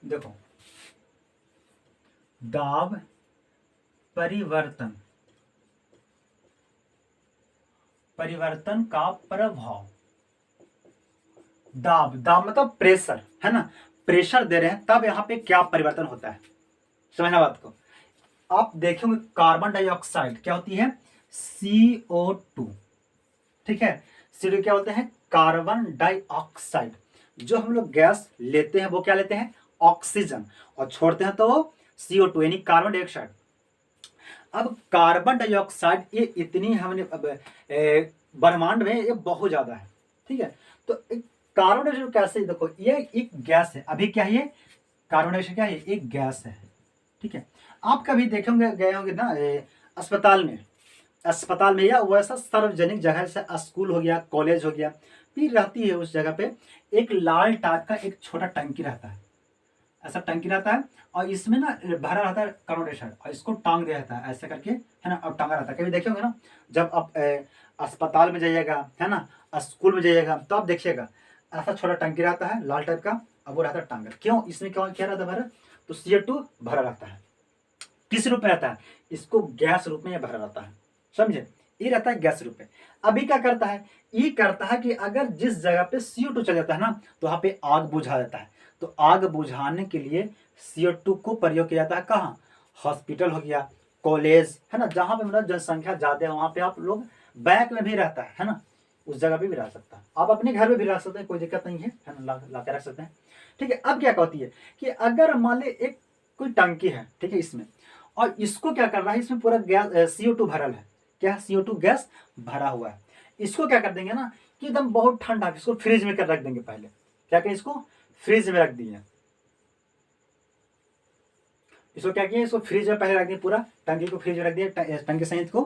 देखो, दाब परिवर्तन, परिवर्तन का प्रभाव। दाब, दाब मतलब प्रेशर, है ना, प्रेशर दे रहे हैं तब यहां पे क्या परिवर्तन होता है, समझना बात को। आप देखेंगे कार्बन डाइऑक्साइड क्या होती है, CO2, ठीक है। CO2 क्या बोलते हैं? Carbon dioxide. जो हम लोग गैस लेते हैं वो क्या लेते हैं? ऑक्सीजन, और छोड़ते हैं तो CO2 यानी कार्बन डाइऑक्साइड। अब कार्बन डाइऑक्साइड ये इतनी हमने ब्रह्मांड में ये बहुत ज्यादा है, ठीक है। तो कार्बन डाइऑक्साइड कैसे, देखो ये एक गैस है। अभी क्या है ये? कार्बन डाइऑक्साइड क्या है? एक गैस है, ठीक है। आप कभी देखेंगे, गए होंगे ना अस्पताल में, अस्पताल में या वैसा सार्वजनिक जगह जैसे स्कूल हो गया, कॉलेज हो गया, फिर रहती है उस जगह पे एक लाल टाइप का एक छोटा टंकी रहता है, ऐसा टंकी रहता है, और इसमें ना भरा रहता है कार्बन डाइऑक्साइड, और इसको टांग दिया जाता है ऐसे करके, है ना, और टांगा रहता है। कभी देखे होंगे ना, जब आप अस्पताल में जाइएगा, है ना, स्कूल में जाइएगा, तो आप देखिएगा ऐसा छोटा टंकी रहता है लाल टाइप का, अब वो रहता है टांगा। क्यों? इसमें क्या रहता है भरा? तो CO2 भरा रहता है। किस रूप में रहता है? इसको गैस रूप में ये भरा रहता है, समझे? ये रहता है गैस रूप में। अभी क्या करता है? ये करता है कि अगर जिस जगह पे CO2 चल जाता है ना, तो वहां पे आग बुझा जाता है। तो आग बुझाने के लिए CO2 को प्रयोग किया जाता है कहाँ? हॉस्पिटल हो गया, कॉलेज, है ना, जहां पे मतलब जनसंख्या ज्यादा है वहां पे आप लोग बैक में भी रहता है ना, उस जगह पे भी रह सकता है। आप अपने घर में भी रह सकते हैं, कोई दिक्कत नहीं है ना, ला के रख सकते हैं, ठीक है। अब क्या कहती है कि अगर मान ले एक कोई टंकी है, ठीक है, इसमें, और इसको क्या कर रहा है, इसमें पूरा गैस CO2 भरल है, क्या? CO2 गैस भरा हुआ है। इसको क्या कर देंगे ना कि एकदम बहुत ठंडा, इसको फ्रिज में कर रख देंगे पहले। क्या कहें? इसको फ्रिज में रख दिए। इसको क्या किया? इसको फ्रिज में पहले रख दिया, पूरा टंकी को फ्रिज में रख दिया, टंकी सहित को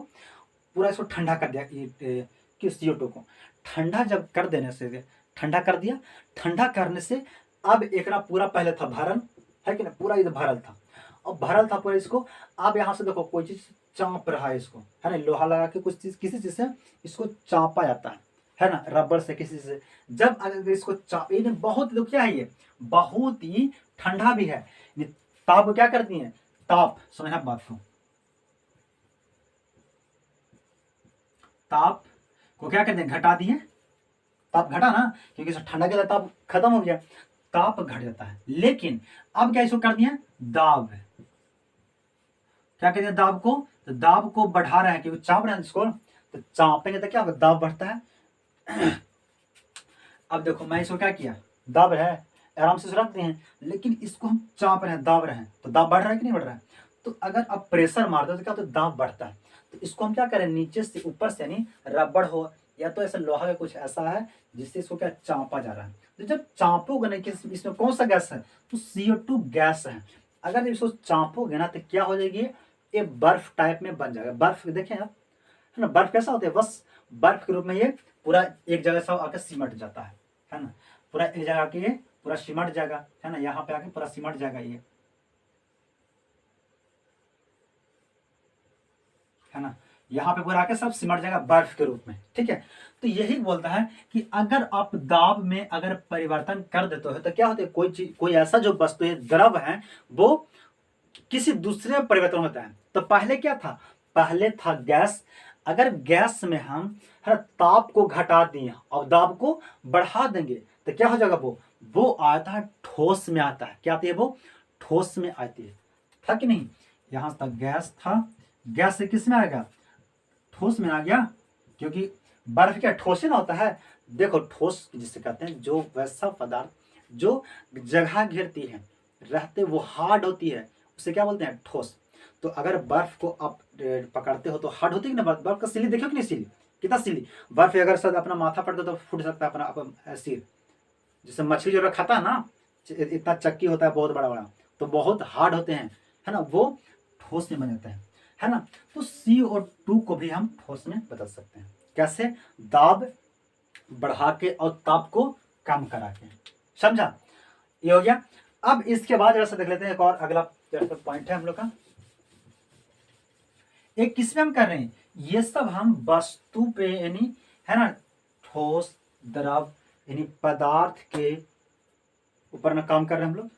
पूरा इसको ठंडा कर दिया, कि CO2 को ठंडा जब कर देने से, ठंडा कर दिया, ठंडा करने से अब एकरा पूरा पहले था भरल, है कि ना, पूरा इधर भरल था, और भरल था पूरा। इसको अब यहाँ से देखो कोई चीज चाँप रहा है इसको, है ना, लोहा लगा के कुछ चीज, किसी चीज से इसको चाँपा जाता है ना, रबर से, किसी से। जब अगर इसको चाप, ये बहुत, तो क्या है ये? बहुत ही ठंडा भी है। ताप को क्या करती है? ताप, समझना बात को, ताप को क्या करते हैं? घटा दिए, ताप घटा ना, क्योंकि ठंडा के ताप खत्म हो गया, ताप घट जाता है। लेकिन अब क्या इसको कर दिया? दाब। क्या कहते हैं दाब को? तो दाब को बढ़ा रहे हैं, क्योंकि चाप रहे हैं इसको, तो चापेंगे तो क्या होगा? दाब बढ़ता है। अब देखो मैं इसको क्या किया, दाब रहा है, आराम से रखते हैं, लेकिन इसको हम चाप रहे हैं, दाब रहे हैं, तो दाब बढ़ रहा है कि नहीं बढ़ रहा है? तो अगर आप प्रेशर मारते हो तो क्या होता है? दाब बढ़ता है। तो इसको हम क्या करें? नीचे से ऊपर से, यानी रबड़ हो या तो ऐसा लोहा का कुछ ऐसा है जिससे इसको क्या चापा जा रहा है। तो जब चापोगे ना कि इसमें कौन सा गैस है? तो CO2 गैस है। अगर इसको चापोगे ना तो क्या हो जाएगी? ये बर्फ टाइप में बन जाएगा। बर्फ देखें आप, है ना, बर्फ कैसा होता है? बस बर्फ के रूप में ये पूरा एक जगह से आकर सिमट जाता है ना, पूरा एक जगह आके ये पूरा सिमट जाएगा, है ना, यहाँ पे आके पूरा सिमट जाएगा ये, है ना, यहाँ पे पूरा आके सब सिमट जाएगा बर्फ के रूप में, ठीक है। तो यही बोलता है कि अगर आप दाब में अगर परिवर्तन कर देते हो तो क्या होता है? कोई चीज, कोई ऐसा जो वस्तु है, द्रव है, वो किसी दूसरे में परिवर्तन होता है। तो पहले क्या था? पहले था गैस। अगर गैस में हम, है ना, ताप को घटा दिए और दाब को बढ़ा देंगे तो क्या हो जाएगा? वो आता है ठोस में आता है। क्या आती है? वो ठोस में आती है, था कि नहीं? यहां तक गैस था, गैस से किस में आएगा? ठोस में आ गया, क्योंकि बर्फ क्या ठोस ही ना होता है। देखो ठोस जिसे कहते हैं, जो वैसा पदार्थ जो जगह घेरती है, रहते वो हार्ड होती है, उसे क्या बोलते हैं? ठोस। तो अगर बर्फ को आप पकड़ते हो तो हार्ड होती है ना बर्फ। बर्फ का सिली देखो कि नहीं, सिली कितना सिली। बर्फ अगर सर अपना माथा फट दो तो फूट सकता है अपना सिर। जैसे मछली जो खाता है ना, इतना चक्की होता है बहुत बड़ा बड़ा, तो बहुत हार्ड होते हैं, है ना, वो ठोस में बन जाता है ना। तो CO2 को भी हम ठोस में बदल सकते हैं। कैसे? दाब बढ़ा के और ताप को कम करा के। समझा? ये हो गया। अब इसके बाद जरा देख लेते हैं एक और अगला पॉइंट है हम लोग का। एक किसमें हम कर रहे हैं? ये सब हम वस्तु पे, यानी, है ना, ठोस, द्रव, यानी पदार्थ के ऊपर में काम कर रहे हैं हम लोग।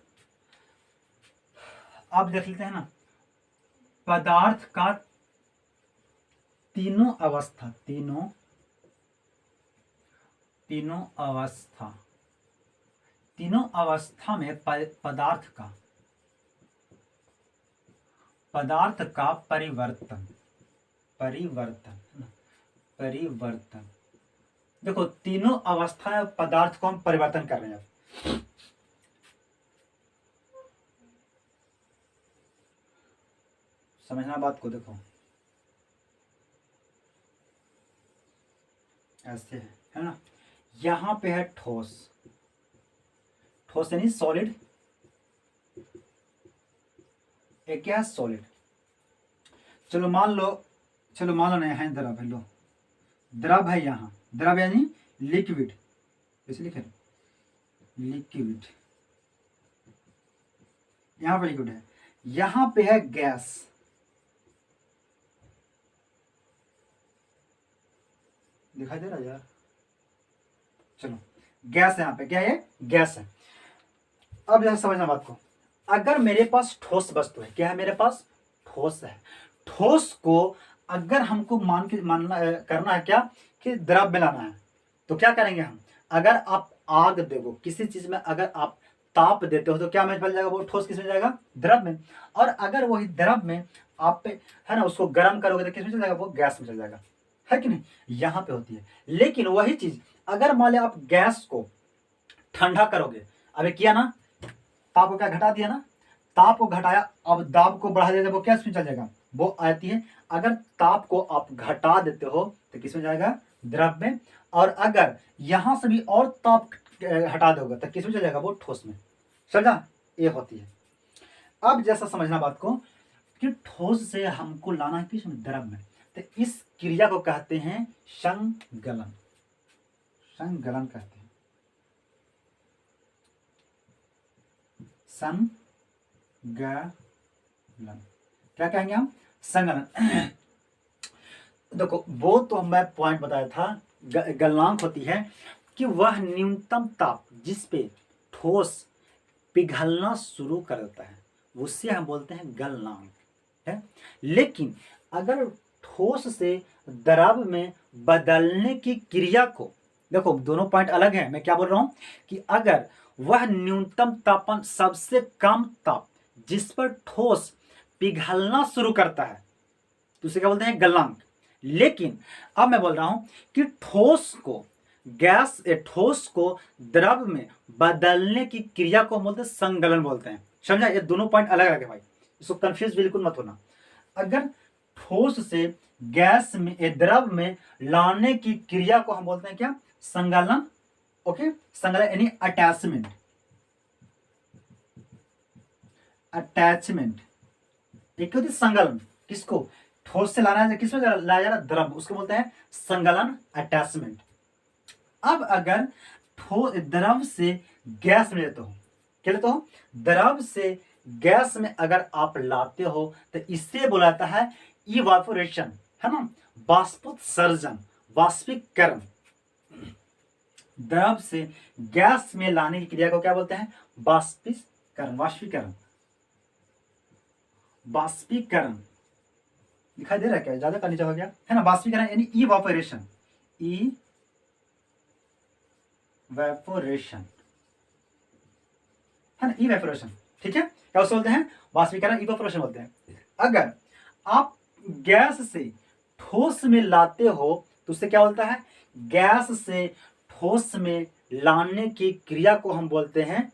अब देख लेते हैं ना, पदार्थ का तीनों अवस्था, तीनों अवस्था में पदार्थ का परिवर्तन देखो तीनों अवस्था पदार्थ को हम परिवर्तन कर रहे हैं। समझना बात को, देखो ऐसे है ना, यहां पे है ठोस, ठोस यानी सॉलिड, एक क्या है सॉलिड। चलो मान लो ना यहाँ द्रव है, लो द्रव है, यहाँ द्रव यानी लिक्विड, ऐसे लिखे लिक्विड, यहाँ पे लिक्विड है, यहाँ पे है गैस, दिखाई दे रहा है यार, चलो गैस यहाँ पे क्या है, गैस है। अब जैसे समझना बात को, अगर मेरे पास ठोस वस्तु है, क्या है मेरे पास ठोस है, ठोस को अगर हमको मानना करना है क्या कि द्रव में लाना है, तो क्या करेंगे हम, अगर आप आग देखो किसी चीज में, अगर आप ताप देते हो तो क्या में बन जाएगा, वो ठोस किस में जाएगा, द्रव में। और अगर वही द्रव में आप है ना उसको गर्म करोगे तो किस में चल जाएगा, वो गैस में चल जाएगा, है कि नहीं, यहाँ पे होती है। लेकिन वही चीज अगर मान लिया आप गैस को ठंडा करोगे, अभी किया ना, ताप को क्या घटा दिया ना, ताप को घटाया, अब दाब को बढ़ा देते, वो क्या इसमें चल जाएगा, वो आती है। अगर ताप को आप घटा देते हो तो किसमें जाएगा, द्रव में। और अगर यहां से भी और ताप हटा दोगे तो किसमें चल जाएगा, वो ठोस में। समझा, ये होती है। अब जैसा समझना बात को कि ठोस से हमको लाना है किसमें, द्रव में, तो इस क्रिया को कहते हैं संगलन, संगलन कहते हैं, संगलन, क्या कहेंगे हम, संगलन। देखो वो तो मैं पॉइंट बताया था, गलनांक होती है कि वह न्यूनतम ताप जिस पे ठोस पिघलना शुरू कर देता है, उससे हम बोलते हैं गलनांक है। लेकिन अगर ठोस से द्रव में बदलने की क्रिया को, देखो दोनों पॉइंट अलग हैं, मैं क्या बोल रहा हूं कि अगर वह न्यूनतम तापमान, सबसे कम ताप जिस पर ठोस पिघलना शुरू करता है, तो उसे क्या बोलते हैं, गलनांक। लेकिन अब मैं बोल रहा हूं कि ठोस को ठोस को द्रव में बदलने की क्रिया को हम बोलते हैं संगलन बोलते हैं। समझा, ये दोनों पॉइंट अलग अलग है भाई, इसको कंफ्यूज बिल्कुल मत होना। अगर ठोस से गैस में द्रव में लाने की क्रिया को हम बोलते हैं क्या, संगलन। ओके, संगलन यानी अटैचमेंट, अटैचमेंट एक होती है संगलन, किसको, ठोस से लाना है, किसमें लाया जा रहा है, द्रव, उसको बोलते हैं संगलन, अटैचमेंट। अब अगर द्रव से गैस में लेते हो, क्या लेते हो, द्रव से गैस में अगर आप लाते हो तो इससे बोला जाता है इवापोरेशन, है ना, बाष्पोत्सर्जन, वाष्पीकरण। द्रव से गैस में लाने की क्रिया को क्या बोलते हैं, बाष्पीकरण, वाष्पीकरण, बाष्पीकरण। दिखाई दे रहा है क्या, ज्यादा का नीचे हो गया है ना, बाष्पीकरण यानी इवापोरेशन, इवेपोरेशन है ना, इवेपोरेशन, ठीक है, क्या बोलते हैं, बाष्पीकरण, इवेपोरेशन बोलते हैं। अगर आप गैस से ठोस में लाते हो तो उससे क्या बोलता है, गैस से ठोस में लाने की क्रिया को हम बोलते हैं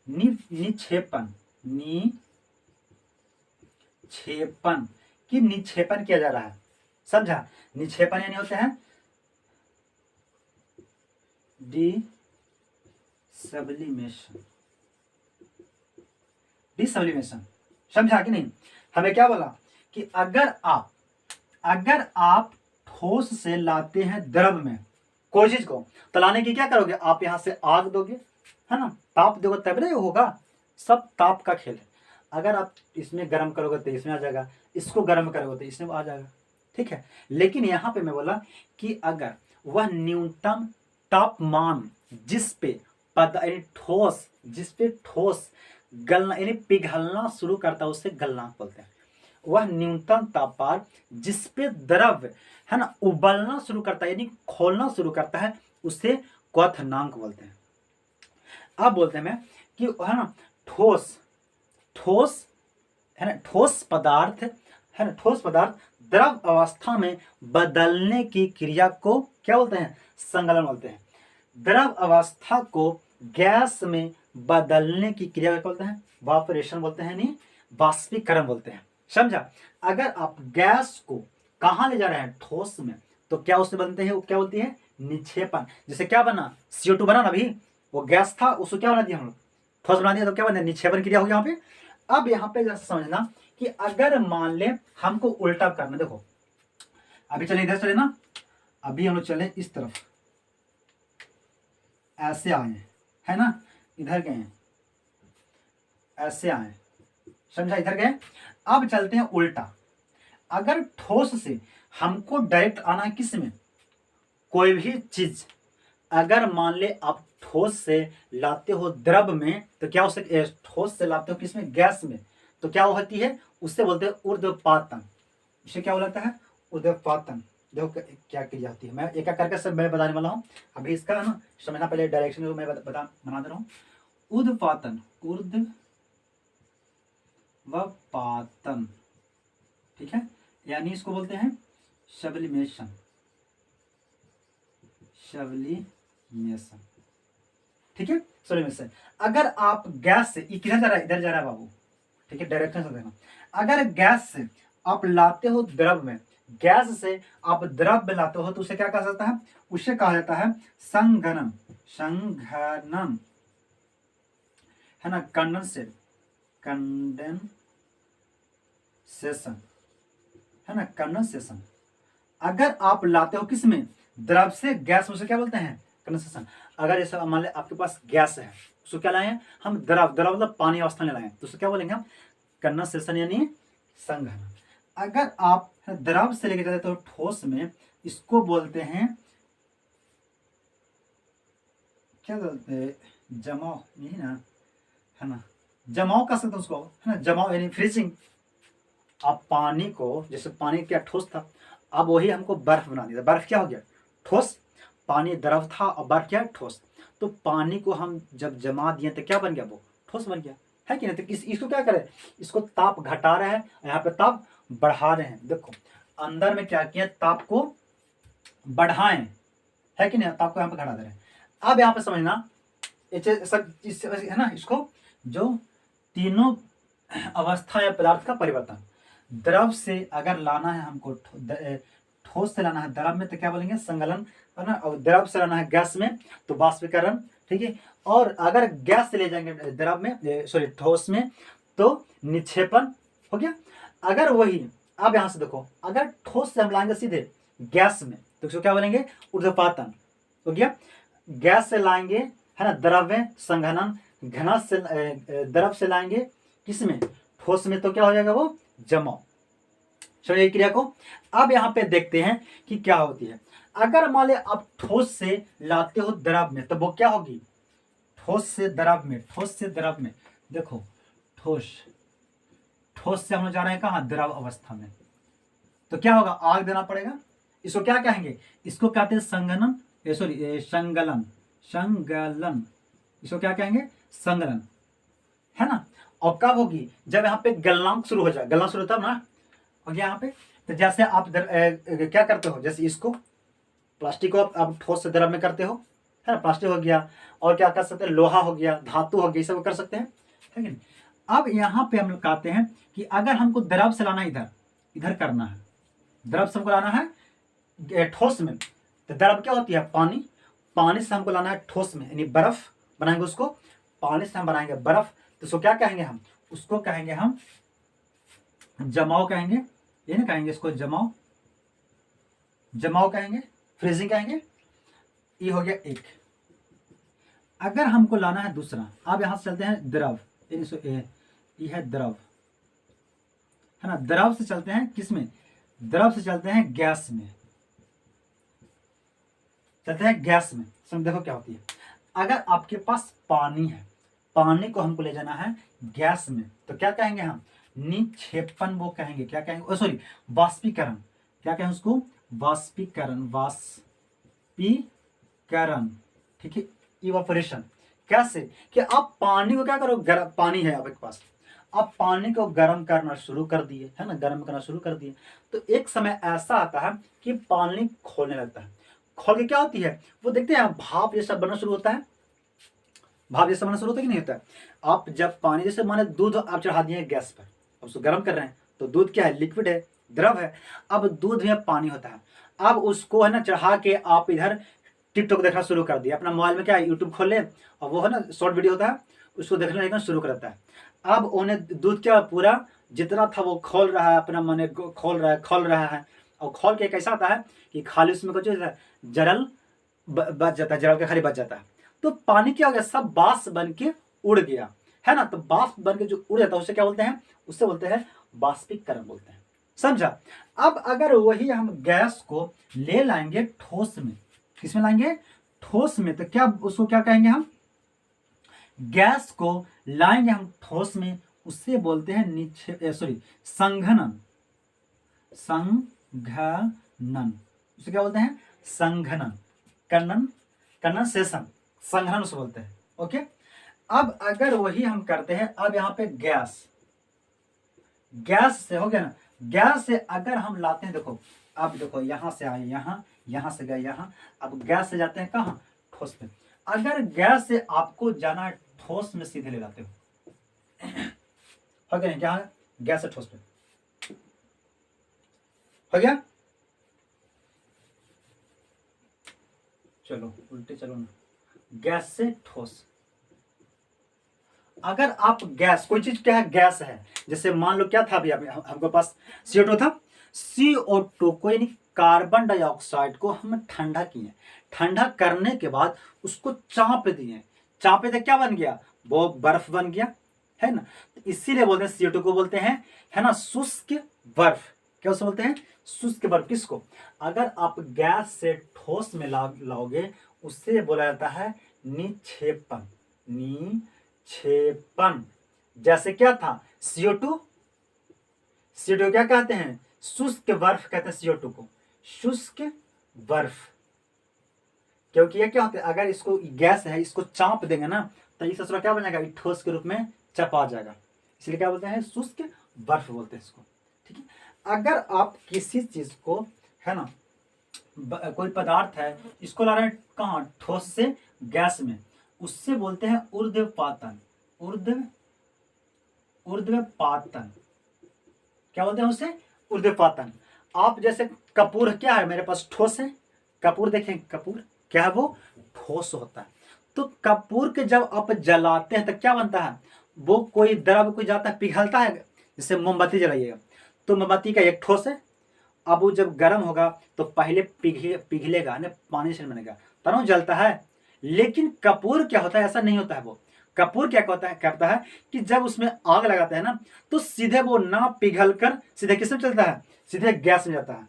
निक्षेपण, निक्षेपण, कि निक्षेपण किया जा रहा है। समझा, निक्षेपण यानी होते हैं डिसब्लिमेशन, डिसब्लिमेशन। समझा कि नहीं, हमें क्या बोला कि अगर आप ठोस से लाते हैं द्रव में कोई चीज को, तो लाने की क्या करोगे, आप यहां से आग दोगे, है ना, ताप दोगे तब नहीं होगा, सब ताप का खेल है। अगर आप इसमें गर्म करोगे तो इसमें आ जाएगा, इसको गर्म करोगे तो इसमें आ जाएगा, ठीक है। लेकिन यहां पे मैं बोला कि अगर वह न्यूनतम तापमान जिस पे ठोस, जिस पे ठोस गलना यानी पिघलना शुरू करता है, उससे गलनांक बोलते हैं। वह न्यूनतम तापमान जिस पे द्रव है ना उबलना शुरू करता है यानी खोलना शुरू करता है, उससे क्वथनांक बोलते हैं। अब बोलते हैं मैं कि है ना ठोस है ना, ठोस पदार्थ है ना, ठोस पदार्थ द्रव अवस्था में बदलने की क्रिया को क्या बोलते हैं? संगलन बोलते हैं। द्रव अवस्था को गैस में बदलने की क्रिया को बोलते हैं वापरेशन बोलते हैं, नहीं वाष्पीकरण बोलते हैं। समझा? अगर आप गैस को कहाँ ले जा रहे हैं? ठोस में, तो क्या उससे बनते हैं? वो क्या बोलती है? निक्षेपण। जैसे क्या बना? CO2 बना ना, अभी वो गैस था, उसको क्या बना दिया हम लोग? ठोस बना दिया, तो क्या बना? निक्षेपण क्रिया हो गया यहाँ पे। अब यहाँ पे जैसे समझना कि अगर मान ले हमको उल्टा करना, देखो अभी चले इधर चले ना, अभी हम लोग चले इस तरफ, ऐसे आए है ना, इधर गए ऐसे आए, समझा? इधर गए। अब चलते हैं उल्टा। अगर ठोस से हमको डायरेक्ट आना है किस में? कोई भी चीज अगर मान ले आप ठोस से लाते हो द्रव में, तो क्या उसे ठोस से लाते हो किसमें? गैस में, तो क्या होती है? उससे बोलते हैं ऊर्ध्वपातन। इसे क्या बोलता है? ऊर्ध्वपातन। देखो क्या क्रिया होती है, मैं एक एक करके सब मैं बताने वाला हूँ। अभी इसका है ना समझना, पहले डायरेक्शन को मैं बना दे रहा हूँ। ऊर्ध्वपातन, ऊर्ध्वपातन, ठीक है, यानी इसको बोलते हैं सब्लिमेशन। सब्लिमेशन, ठीक है, सब्लिमेशन। अगर आप गैस से, किधर जा रहा है? इधर जा रहा है बाबू, ठीक है, डायरेक्शन से देखना। अगर गैस से आप लाते हो द्रव में, गैस से आप द्रव में लाते हो, तो उसे क्या कहा जाता है? उसे कहा जाता है संघनन। संघनन है ना, कंडेंसेशन, कंडेंसेशन है ना, कंडेंसेशन। अगर आप लाते हो किस में? द्रव से गैस में, उसे क्या बोलते हैं? कंडेंसेशन। अगर जैसे मान ले आपके पास गैस है, उसको क्या लाए हैं हम? द्रव। द्रव मतलब पानी अवस्था में लाए, तो उसको क्या बोलेंगे हम? कंडेंसेशन यानी संघनन। अगर आप द्रव से लेके जाते हो ठोस में, इसको बोलते हैं क्या बोलते हैं? जमाव, यही ना, है ना, जमाव कर सकते हैं उसको, है ना, जमाव यानी फ्रीजिंग। आप पानी को, जैसे पानी क्या ठोस था, अब वही हमको बर्फ बना दिया। बर्फ क्या हो गया? ठोस। पानी द्रव था और बर्फ क्या? ठोस। तो पानी को हम जब जमा दिए तो क्या बन गया? वो ठोस बन गया, है कि नहीं? तो इसको क्या करें? इसको ताप घटा रहे हैं, यहाँ पे ताप बढ़ा रहे हैं। देखो अंदर में क्या किया? ताप को बढ़ाएं, है कि नहीं? ताप को यहाँ पे घटा दे रहे हैं। अब यहाँ पे समझना है ना, इसको जो तीनों अवस्था या पदार्थ का परिवर्तन, द्रव से अगर लाना है हमको, ठोस से लाना है द्रव में, तो क्या बोलेंगे? संगलन, है ना। और द्रव से लाना है गैस में, तो वाष्पीकरण, ठीक है। और अगर गैस से ले जाएंगे द्रव में, सॉरी ठोस में, तो निक्षेपण हो गया। अगर वही, अब यहां से देखो, अगर ठोस से हम लाएंगे सीधे गैस में, तो इसको क्या बोलेंगे? ऊर्ध्वपातन हो गया। गैस से लाएंगे, है ना, द्रव में, संघनन। घना से द्रव से लाएंगे किसमें? ठोस में, तो क्या हो जाएगा? वो जमाव। समझिए क्रिया को। अब यहाँ पे देखते हैं कि क्या होती है। अगर मान ले आप ठोस से लाते हो द्रव में, तो वो क्या होगी? ठोस से द्रव में, ठोस से द्रव में, देखो ठोस, ठोस से हम लोग जा रहे हैं कहाँ? द्रव अवस्था में, तो क्या होगा? आग देना पड़ेगा। इसको क्या कहेंगे? इसको कहते हैं संघनन, सॉरी संगलन। संगलन, इसको क्या कहेंगे? संगलन, है ना। और कब होगी? जब यहाँ पे गलनांक शुरू हो जाए। गलना शुरू तब ना हो गया यहाँ पे। तो जैसे आप क्या करते हो? जैसे इसको प्लास्टिक को आप ठोस से द्रव में करते हो, है ना, प्लास्टिक हो गया। और क्या कर सकते हैं? लोहा हो गया, धातु हो गया, सब कर सकते हैं, है कि नहीं। अब यहाँ पे हम लोग कहते हैं कि अगर हमको द्रव से लाना है, इधर इधर करना है, द्रव से हमको लाना है ठोस में, तो द्रव क्या होती है? पानी। पानी से हमको लाना है ठोस में, यानी बर्फ बनाएंगे उसको। पानी से हम बनाएंगे बर्फ, तो उसको क्या कहेंगे हम? उसको कहेंगे हम जमाव कहेंगे, ये नहीं कहेंगे इसको जमाव, जमाव कहेंगे, फ्रीजिंग कहेंगे। ये हो गया एक। अगर हमको लाना है दूसरा, अब यहां से चलते हैं द्रव, ये है द्रव, है ना। द्रव से चलते हैं किसमें? द्रव से चलते हैं गैस में, चलते हैं गैस में। समझ, देखो क्या होती है। अगर आपके पास पानी है, पानी को हमको ले जाना है गैस में, तो क्या कहेंगे हम? निक्षेपण वो कहेंगे। क्या कहेंगे? सॉरी वाष्पीकरण। क्या कहेंगे उसको? वाष्पीकरण, वाष्पीकरण, ठीक है। इवापोरेशन। कैसे? कि आप पानी को क्या करो? गर्म पानी है आपके पास, आप पानी को गर्म करना शुरू कर दिए, है ना, गर्म करना शुरू कर दिए, तो एक समय ऐसा आता है कि पानी खोलने लगता है। खोल के क्या होती है, वो देखते हैं भाप जैसा बनना शुरू होता है। भाप जैसा बनना शुरू होता है कि नहीं होता है। आप जब पानी, जैसे माने दूध आप चढ़ा दिए गैस पर, अब उसको गर्म कर रहे हैं, तो दूध क्या है, लिक्विड है, द्रव है। अब दूध में पानी होता है। अब उसको है ना चढ़ा के आप इधर टिकटॉक देखना शुरू कर दिया, अपना मोबाइल में क्या है, यूट्यूब खोल ले, और वो है ना शॉर्ट वीडियो होता है, उसको देखने लगना शुरू करता है। अब उन्हें दूध क्या पूरा जितना था वो खोल रहा है, अपना माने खोल रहा है, और खोल के कैसा आता है कि खाली उसमें कुछ जरल बच जाता है, जरल का खाली बच जाता है। तो पानी क्या हो गया, सब बाष्प बन के उड़ गया, है ना। तो बाष्प बन के जो उड़ जाता है उसे क्या बोलते हैं, उससे बोलते हैं बाष्पीकरण बोलते हैं, समझा। अब अगर वही हम गैस को ले लाएंगे ठोस में, किसमें लाएंगे, ठोस में, तो क्या उसको क्या कहेंगे हम, गैस को लाएंगे हम ठोस में, उससे बोलते हैं संघनन। संघनन उसे क्या बोलते हैं, संघनन। कन्नन, कन्नन सेशन, संघनन उसे बोलते हैं। ओके, अब अगर वही हम करते हैं, अब यहाँ पे गैस, गैस से हो गया ना, गैस से अगर हम लाते हैं, देखो अब देखो यहां से आए यहाँ, यहां से गए यहाँ, अब गैस से जाते हैं कहाँ, ठोस पे। अगर गैस से आपको जाना है ठोस में, सीधे ले जाते हो, हो गया क्या, गैस से ठोस पे हो गया। चलो उल्टे चलो ना, गैस से ठोस। अगर आप गैस, कोई चीज क्या है, गैस है, जैसे मान लो क्या था अभी हमको पास CO2 था, CO2 को यानी कार्बन डाइऑक्साइड को हम ठंडा किए, ठंडा करने के बाद उसको चाप दिए, चापे तो क्या बन गया, वो बर्फ बन गया, है ना। तो इसीलिए बोलते हैं CO2 को बोलते हैं, है ना, शुष्क बर्फ। क्या उसे बोलते हैं, शुष्क बर्फ। किसको, अगर आप गैस से ठोस में लाओगे, उससे बोला जाता है निक्षेपण, निक्षेपण। जैसे क्या था, CO2 क्या कहते हैं, शुष्क बर्फ कहते हैं CO2 को, शुष्क बर्फ। क्योंकि ये क्या होता है, अगर इसको गैस है, इसको चाप देंगे ना, तो इस ससुरा क्या बनेगा, ठोस के रूप में चपा जाएगा, इसलिए क्या बोलते हैं, शुष्क बर्फ बोलते हैं इसको, ठीक है। अगर आप किसी चीज को, है ना, कोई पदार्थ है, इसको ला रहे हैं कहाँ, ठोस से गैस में, उससे बोलते हैं ऊर्ध्वपातन, ऊर्ध्वपातन। क्या बोलते हैं उसे, ऊर्ध्वपातन। आप जैसे कपूर क्या है, मेरे पास ठोस है, कपूर देखें, कपूर क्या है, वो ठोस होता है। तो कपूर के जब आप जलाते हैं तो क्या बनता है, वो कोई द्रव कोई जाता है, पिघलता है, जैसे मोमबत्ती जलाइएगा, तो मोमबत्ती का एक ठोस है, अब वो जब गर्म होगा तो पहले पिघलेगा ना, पानी से बनेगा, तब जलता है। लेकिन कपूर क्या होता है, ऐसा नहीं होता है। वो कपूर क्या करता है कि जब उसमें आग लगाता है ना, तो सीधे वो ना पिघल कर सीधे किस में चलता है, सीधे गैस में जाता है।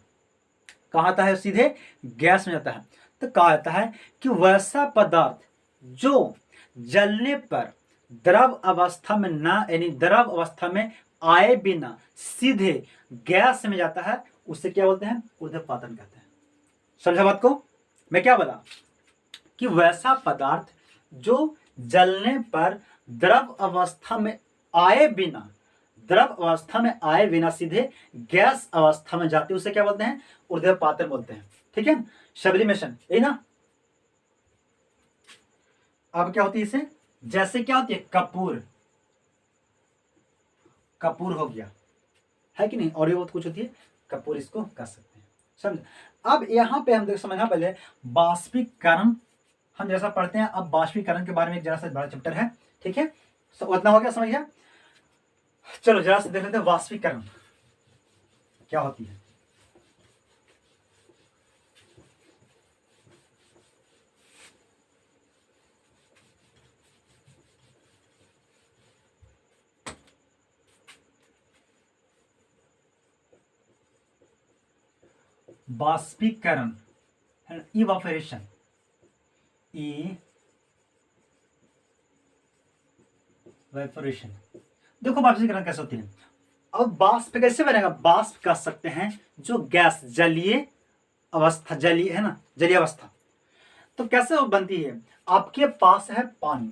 कहाँ आता है, सीधे गैस में जाता है। तो कहा जाता है कि वैसा पदार्थ जो जलने पर द्रव अवस्था में ना, यानी द्रव अवस्था में आए बिना सीधे गैस में जाता है, उसे क्या बोलते हैं, ऊर्ध्वपातन कहते हैं। समझा बात को, मैं क्या बोला कि वैसा पदार्थ जो जलने पर द्रव अवस्था में आए बिना सीधे गैस अवस्था में जाते, उसे क्या बोलते हैं, ऊर्ध्वपातन बोलते हैं, ठीक है। सब्लिमेशन, यही ना। अब क्या होती है इसे, जैसे क्या होती है, कपूर हो गया, है कि नहीं, और ये बहुत कुछ होती है, कपूर इसको कर सकते हैं, समझ। अब यहाँ पे हम समझना पहले बाष्पीकरण, हम जैसा पढ़ते हैं, अब बाष्पीकरण के बारे में एक जरा सा बड़ा चैप्टर है, ठीक है। उतना हो गया, समझ गया। चलो जरा से देख लेते हैं बाष्पीकरण क्या होती है। बाष्पीकरण, इवापोरेशन, इवेपोरेशन। देखो बाष्पीकरण कैसे होती है। अब बाष्प कैसे बनेगा, बाष्प कर सकते हैं जो गैस, जलीय अवस्था, जलीय है ना, जलीय अवस्था। तो कैसे वो बनती है, आपके पास है पानी,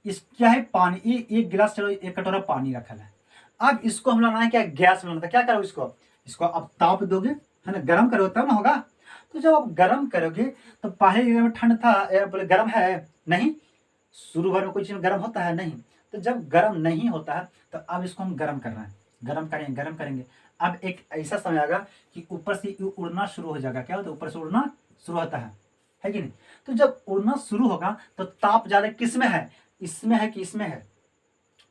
इस क्या है, पानी, एक गिलास, चलो एक कटोरा पानी रखा है, अब इसको हम लाना है क्या, गैस में लाना था। क्या करो इसको अब ताप दोगे, है ना, गर्म करोगे तब ना होगा। तो जब आप गर्म करोगे तो पहले में ठंड था, बोले गर्म है नहीं, शुरू भर में कोई चीज गर्म होता है नहीं। तो जब गर्म नहीं होता है तो अब इसको हम गर्म करना है, गर्म करेंगे। अब एक ऐसा समय आएगा कि ऊपर से ये उड़ना शुरू हो जाएगा। क्या होता है, ऊपर से उड़ना शुरू होता है कि नहीं। तो जब उड़ना शुरू होगा तो ताप ज्यादा किस में है, इसमें है कि इसमें है,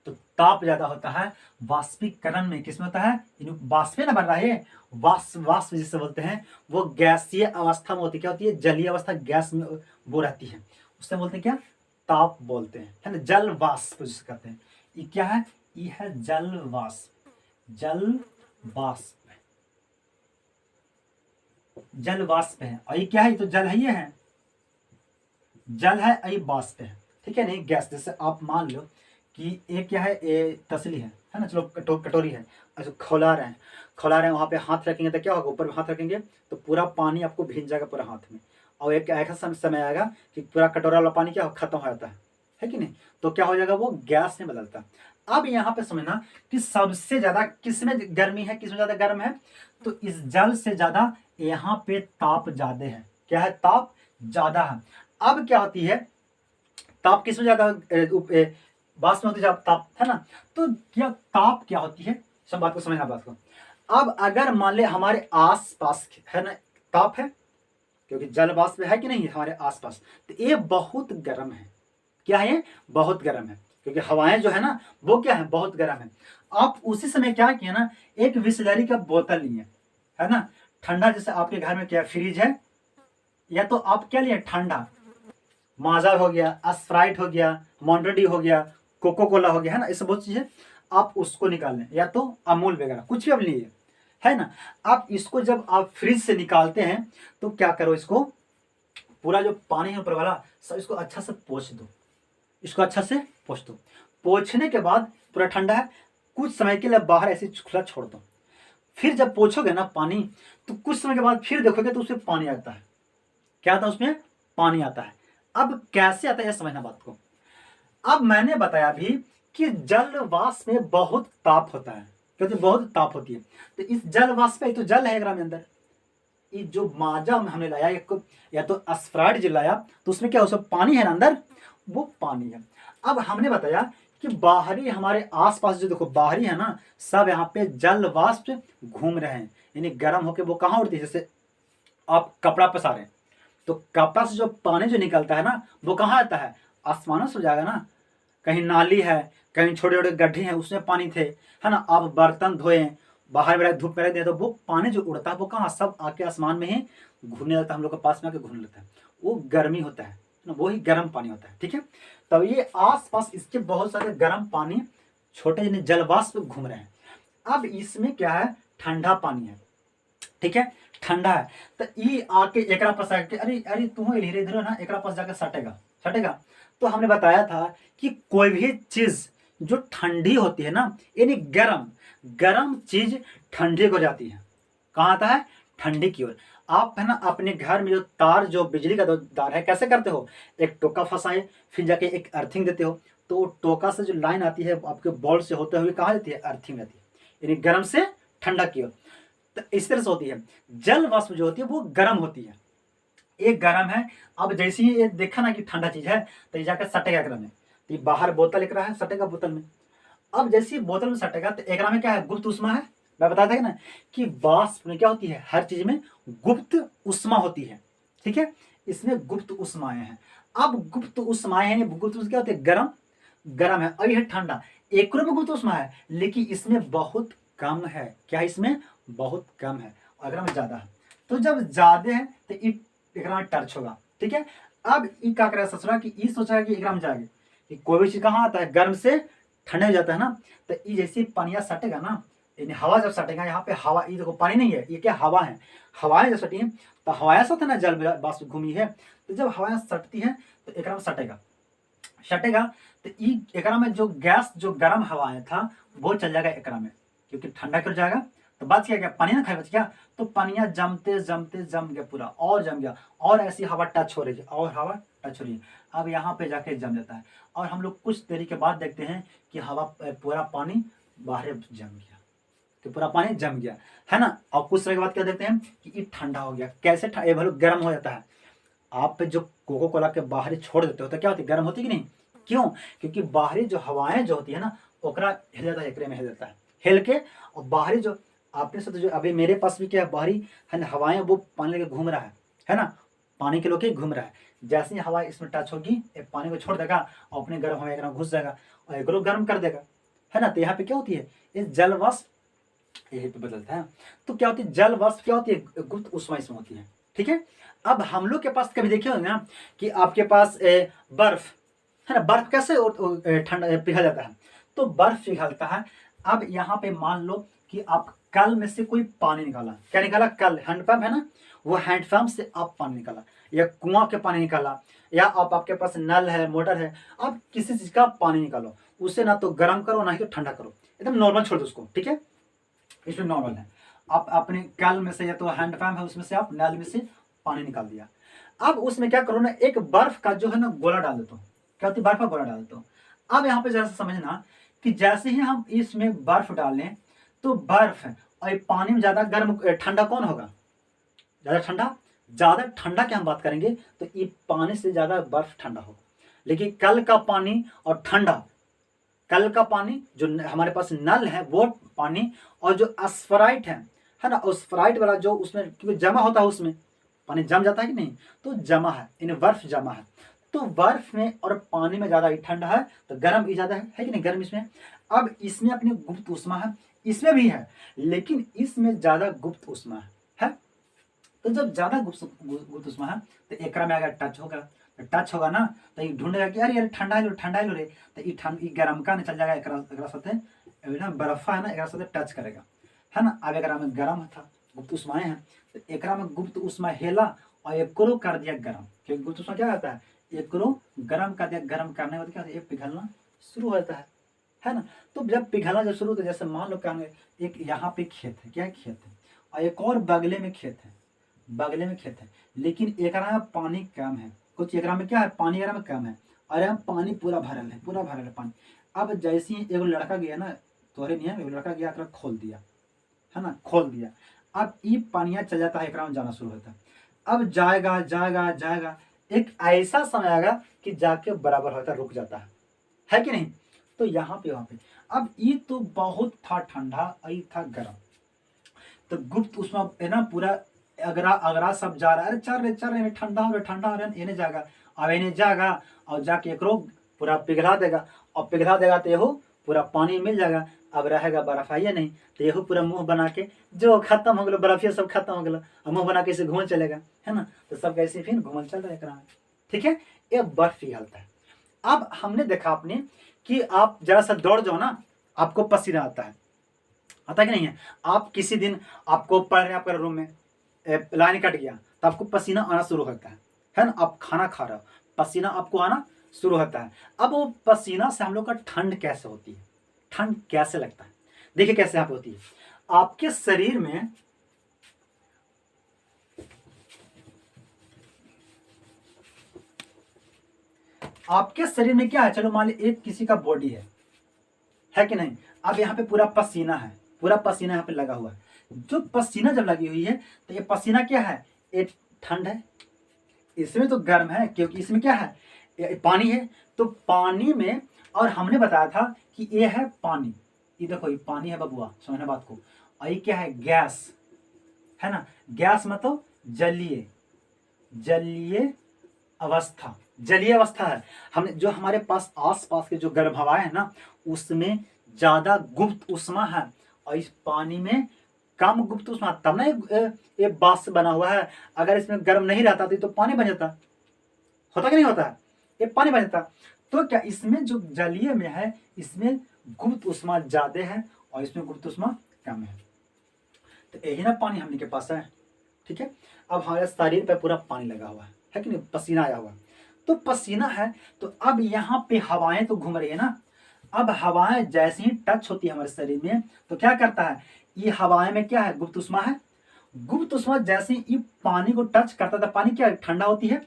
तो ताप ज्यादा होता है वाष्पीकरण में। किसमें होता है, वाष्प ना बन रहा है, वाष्प जिसे बोलते हैं वो गैसीय अवस्था में होती है। क्या होती है, जलीय अवस्था गैस में वो रहती है, उससे बोलते हैं क्या, ताप बोलते हैं, है ना। जल वाष्प जिसे कहते हैं, ये क्या है, ये है जल वाष्प। जल वाष्प है, और ये क्या है, ये तो जल है, ये है जल है, ये वाष्प है, ठीक है। नहीं गैस, जैसे आप मान लो कि एक क्या है, ये तसली है ना, चलो कटोरी है, अच्छा खौला रहे हैं, वहां पे हाथ रखेंगे तो क्या होगा, ऊपर में हाथ रखेंगे तो पूरा पानी आपको भींज जाएगा पूरा हाथ में। और एक ऐसा समय आएगा कि पूरा कटोरा वाला पानी क्या खत्म हो जाता है कि नहीं, तो क्या हो जाएगा, वो गैस में बदलता है। अब यहाँ पे समझना कि सबसे ज्यादा किसमें गर्मी है, किसमें ज्यादा गर्म है, तो इस जल से ज्यादा यहाँ पे ताप ज्यादा है। क्या है, ताप ज्यादा है। अब क्या होती है, ताप किसमें ज्यादा, वाष्प में होती है ताप, है ना। तो क्या ताप क्या होती है, सब बात को समझना बात को। अब अगर मान ले हमारे आस पास है ना ताप है, क्योंकि जल वाष्प है कि नहीं हमारे आसपास, तो ये बहुत गर्म है। क्या है, ये बहुत गर्म है, क्योंकि हवाएं जो है ना वो क्या है, बहुत गर्म है। आप उसी समय क्या किया ना, एक बिसलेरी का बोतल लिए, है ना, ठंडा, जैसे आपके घर में क्या फ्रिज है, या तो आप क्या लिए ठंडा, माजा हो गया, स्प्राइट हो गया, मॉन्टेडी हो गया, कोको कोला हो गया, है ना, ये सब बहुत चीजें आप उसको निकाल लें, या तो अमूल वगैरह कुछ भी आप लिए, है ना। आप इसको जब आप फ्रिज से निकालते हैं तो क्या करो, इसको पूरा जो पानी है ऊपर वाला सब इसको अच्छा से पोंछ दो, इसको अच्छा से पोंछ दो। पोंछने के बाद पूरा ठंडा है, कुछ समय के लिए बाहर ऐसे खुला छोड़ दो। फिर जब पोंछोगे ना पानी, तो कुछ समय के बाद फिर देखोगे तो उसमें पानी आता है। क्या आता है, उसमें पानी आता है। अब कैसे आता है यह समझना बात को। अब मैंने बताया भी कि जल वाष्प में बहुत ताप होता है, क्योंकि बहुत ताप होती है। तो इस जल वाष्प में तो जल है ग्राम अंदर, ये जो माजा हमने लाया एक, या तो स्प्राइट जो लाया, तो उसमें क्या उसमें पानी है ना अंदर, वो पानी है। अब हमने बताया कि बाहरी हमारे आसपास जो देखो बाहरी है ना, सब यहाँ पे जल वाष्प घूम रहे हैं, यानी गर्म होके वो कहाँ उड़ती है, जैसे आप कपड़ा पसारे हैं तो कपड़ा से जो पानी जो निकलता है ना वो कहाँ आता है, आसमानों से हो जाएगा ना। कहीं नाली है, कहीं छोटे छोटे गड्ढे हैं उसमें पानी थे, है ना। आप बर्तन धोए, बाहर में धूप में रख दिया तो वो पानी जो उड़ता है वो कहाँ, सब आके आसमान में ही घूमने लगता है, हम लोग के पास में आके घूमने लगता है, वो गर्मी होता है ना, वो ही गर्म पानी होता है, ठीक है। तब ये आस पास इसके बहुत सारे गर्म पानी छोटे जलवाष्प घूम रहे हैं। अब इसमें क्या है, ठंडा पानी है, ठीक है, ठंडा है। तो ये आके एकरा पास आके, अरे अरे तुम धीरे धीरे ना एकरा पास जाकर सटेगा। तो हमने बताया था कि कोई भी चीज जो ठंडी होती है ना, यानी गरम चीज ठंडी हो जाती है, कहाँ आता है, ठंडी की ओर। आप है ना अपने घर में जो तार, जो बिजली का तार है, कैसे करते हो, एक टोका फंसाए फिर जाके एक अर्थिंग देते हो, तो टोका से जो लाइन आती है आपके बॉल से होते हुए कहाँ जाती है, अर्थिंग जाती है, यानी गर्म से ठंडा की ओर। तो इस तरह से होती है। जल वाष्प जो होती है वो गर्म होती है, एक गर्म है। अब जैसे ही ये देखा ना कि ठंडा चीज है तो ये जाकर सटेगा एकरा में, तो ये बाहर बोतल एक रहा है, सटेगा बोतल में। अब जैसे ही बोतल में सटेगा तो एकरा में क्या है, गुप्त उष्मा है। मैं बताया था ना कि वाष्प में क्या होती है, हर चीज में गुप्त उष्मा होती है, ठीक है। इसमें गुप्त उष्माएं हैं। अब गुप्त उष्माएं हैं, गुप्त उष्मा क्या होती है, गर्म है, और यह ठंडा, एक में गुप्त उष्मा है लेकिन इसमें बहुत कम है। क्या इसमें बहुत कम है, अगर में ज्यादा है। तो जब ज्यादा है तो एकरा में टच होगा, ठीक है। अब ये क्या करेगा ससुरा कि ये सोचा कि एकरा में जाएगा कि कोई भी चीज कहाँ आता है, गर्म से ठंडे हो जाता है ना। तो ये जैसे पानिया सटेगा ना, यानी हवा जब सटेगा, यहाँ पे हवा, ये देखो पानी नहीं है, ये क्या हवा है, हवाएं जब सटी है तो हवाएं साथ है ना जल वाष्प घूमी है, तो जब हवाएं सटती है तो एकरा में सटेगा तो ये एकरा में जो गैस, जो गर्म हवाएं था वो चल जाएगा एकरा में, क्योंकि ठंडा कर जाएगा। तो बात क्या, पानी ना खाए बच गया, तो पानिया जमते जमते जम गया पूरा, और जम गया, और ऐसी हवा टच हो रही है, और हवा टच हो रही है। अब यहाँ पे जाके जम जाता है, और हम लोग कुछ देरी के बाद देखते हैं कि हवा पूरा पानी बाहर जम गया, तो पूरा पानी जम गया, है ना। और कुछ समय के बाद क्या देखते हैं कि ये ठंडा हो गया। कैसे ये भले गर्म हो जाता है। आप जो कोको कोला के बाहरी छोड़ देते हो तो क्या होती है, गर्म होती है कि नहीं? क्यों? क्योंकि बाहरी जो हवाएं जो होती है ना, ओकरा हिल जाता है, एकरे में हिल जाता है, हिल के, और बाहरी जो आपने सोचा जो अभी मेरे पास भी क्या है, बाहरी है ना हवाएं, वो पानी लेके घूम रहा है ना, पानी के लोग घूम रहा है। जैसे ही हवा इसमें टच होगी, एक पानी को छोड़ देगा और अपने गर्म हवा एक घुस जाएगा और एक गर्म कर देगा, है ना। तो यहाँ पे क्या होती है, इस जल वाष्प यही पे बदलता है। तो क्या होती है, जल वाष्प क्या होती है, गुप्त ऊष्मा इसमें होती है, ठीक है। अब हम लोग के पास कभी देखे होंगे ना कि आपके पास बर्फ है ना, बर्फ कैसे ठंडा पिघल जाता है, तो बर्फ पिघलता है। अब यहाँ पे मान लो कि आप कल में से कोई पानी निकाला, क्या निकाला, कल हैंडपंप है ना, वो हैंडपंप से आप पानी निकाला, या कुआं के पानी निकाला, या आपके पास नल है, मोटर है, आप किसी चीज का पानी निकालो, उसे ना तो गर्म करो ना ही तो ठंडा करो, एकदम नॉर्मल छोड़ दो उसको, ठीक है। इसमें नॉर्मल है। आप अपने कल में से या तो हैंडपंप है उसमें से आप नल में से पानी निकाल दिया। अब उसमें क्या करो ना, एक बर्फ का जो है ना गोला डाल देता हूँ, क्या होती है, बर्फ का गोला डाल देता हूँ। अब यहाँ पे जरा सा समझना कि जैसे ही हम इसमें बर्फ डालें तो बर्फ और ये पानी में ज्यादा गर्म ठंडा कौन होगा, ज्यादा ठंडा, ज्यादा ठंडा की हम बात करेंगे तो ये पानी से ज्यादा बर्फ ठंडा होगा। लेकिन कल का पानी और ठंडा, कल का पानी जो हमारे पास नल है वो पानी, और जो स्प्राइट है ना, स्प्राइट वाला जो उसमें क्योंकि जमा होता है, उसमें पानी जम जाता है कि नहीं, तो जमा है, इन बर्फ जमा है। तो बर्फ में और पानी में ज्यादा ठंडा है तो गर्म ही ज्यादा है कि नहीं, गर्म इसमें। अब इसमें अपनी गुप्त ऊष्मा है, इसमें भी है, लेकिन इसमें ज्यादा गुप्त ऊष्मा है। तो जब ज्यादा गुप्त ऊष्मा है तो एक में अगर टच होगा, तो टच होगा ना तो ये ढूंढेगा कि अरे यार ठंडा है, ठंडा है रे, तो ये गर्म का नहीं चल जाएगा, एकरा साथे बर्फा है ना, एकरा साथे टच करेगा, है ना। अब एकरा में गर्म था, गुप्त ऊष्माएं हैं, तो एकरा में गुप्त ऊष्मा हेला और एकरो कर दिया गर्म, क्योंकि गुप्त ऊष्मा क्या करता है, एकरो गर्म कर दिया, गर्म करने के बाद क्या होता है, एक पिघलना शुरू हो जाता है ना। तो जब पिघलना जब शुरू होता है, जैसे मान लो क्या एक यहाँ पे खेत है, क्या खेत है, और एक और बगले में खेत है, बगले में खेत है, लेकिन एकरा में पानी कम है, कुछ एकरा में क्या है, पानी एकरा में कम है, और यहाँ पानी पूरा भरल है, पूरा भरल है पानी। अब जैसे ही एगो लड़का गया ना, तोहरे नहीं है, एगो लड़का गया, एकरा खोल दिया, है ना, खोल दिया। अब ये पानिया चल जाता है, एकरा में जाना शुरू होता है। अब जाएगा जाएगा जाएगा, एक ऐसा समय आएगा कि जाके बराबर होता है, रुक जाता है कि नहीं। तो यहाँ पे वहां पे अब ये तो बहुत था ठंडा, ये था गर्म, तो गुप्त ऊष्मा है ना पूरा अगरा अगरा सब जा रहा है, अरे चल रहे ठंडा हो रहा है, एने जाएगा, अब एने जाएगा और जाके एकरो पूरा पिघला देगा, और पिघला देगा तो यहो पूरा पानी मिल जाएगा। अब रहेगा बर्फ है नहीं, तो यहो पूरा मुंह बना के जो खत्म हो गया, बर्फिया सब खत्म हो गया, और मुंह बना के इसे घूमल चलेगा, है ना। तो सब कैसे फिर घूमल चल रहा है, ठीक है। ये बर्फ पिघलता है। अब हमने देखा आपने कि आप जरा सा दौड़ जाओ ना, आपको पसीना आता है, आता कि नहीं है। आप किसी दिन आपको पढ़ रहे हैं, आपका रूम में लाइन कट गया तो आपको पसीना आना शुरू होता है ना। आप खाना खा रहे हो, पसीना आपको आना शुरू होता है। अब वो पसीना से हम लोग का ठंड कैसे होती है, ठंड कैसे लगता है, देखिए कैसे यहाँ पे होती है। आपके शरीर में क्या है, चलो मान ली एक किसी का बॉडी है कि नहीं। अब यहाँ पे पूरा पसीना है, पूरा पसीना यहाँ पे लगा हुआ है। जो पसीना जब लगी हुई है तो ये पसीना क्या है, ये ठंड है, इसमें तो गर्म है, क्योंकि इसमें क्या है, ये पानी है। तो पानी में, और हमने बताया था कि ये है पानी, ये देखो ये पानी है बबुआ, समझना बात को। और ये क्या है, गैस है ना, गैस मतलब जलीय, जलीय अवस्था, जलीय अवस्था है। हमने जो हमारे पास आसपास के जो गर्म हवाएं है ना, उसमें ज्यादा गुप्त ऊष्मा है, और इस पानी में कम गुप्त ऊष्मा, तब ना ये बाष्प बना हुआ है। अगर इसमें गर्म नहीं रहता तो पानी बन जाता, होता कि नहीं होता है, ये पानी बन जाता। तो क्या इसमें जो जलीय में है, इसमें गुप्त ऊष्मा ज्यादा है और इसमें गुप्त ऊष्मा कम है। तो यही ना पानी हमने के पास है, ठीक है। अब हमारे शरीर पे पूरा पानी लगा हुआ है कि नहीं, पसीना आया हुआ। तो पसीना है, तो अब यहाँ पे हवाएं तो घूम रही है ना। अब हवाएं जैसे ही टच होती है हमारे शरीर में तो क्या करता है, ये हवाएं में क्या है, गुप्त ऊष्मा है। गुप्त ऊष्मा जैसे ही पानी को टच करता था, पानी क्या ठंडा होती है,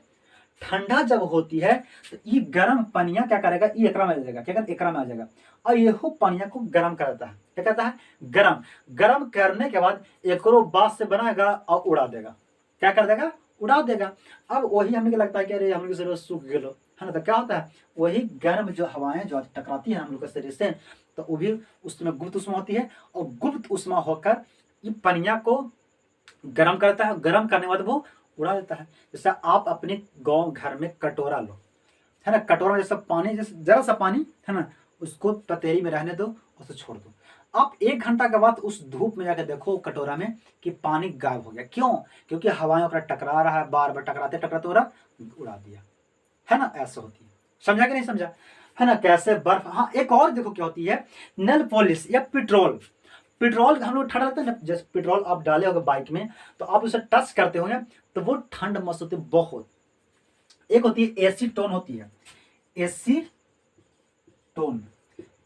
ठंडा जब होती है तो ये गर्म पनिया क्या करेगा, ये एकरा में आ जाएगा, क्या कहते एकरा में आ जाएगा और यहो पनिया को गर्म करता है, क्या कहता है गर्म। गर्म करने के बाद एकरो बांस से बनाएगा और उड़ा देगा, क्या कर देगा, उड़ा देगा। अब वही हमें क्या लगता है कि अरे हम लोग के शरीर सूख गए है ना, तो क्या होता है वही गर्म जो हवाएं जो टकराती है हम लोग के शरीर से, तो वो भी उसमें गुप्त उष्मा होती है और गुप्त उष्मा होकर ये पनिया को गर्म करता है, गर्म करने के बाद वो उड़ा देता है। जैसे आप अपने गांव घर में कटोरा लो, है ना, कटोरा में जैसा पानी, जैसे जरा सा पानी है ना, उसको पतेली में रहने दो, उसे छोड़ दो। आप 1 घंटा के बाद उस धूप में जाकर देखो कटोरा में कि पानी गायब हो गया। क्यों? क्योंकि हवाएं टकरा रहा है, बार बार टकराते टकराते उड़ा दिया, है ना, ऐसे होती है। समझा कि नहीं समझा, है ना, कैसे बर्फ। हाँ, एक और देखो क्या होती है, नेल पॉलिश या पेट्रोल। पेट्रोल हम लोग ठंडा लगता है ना, जैसे पेट्रोल आप डाले होगे बाइक में तो आप उसे टच करते होंगे तो वो ठंड महसूस होती है बहुत। एक होती है एसीटोन होती है, एसीटोन,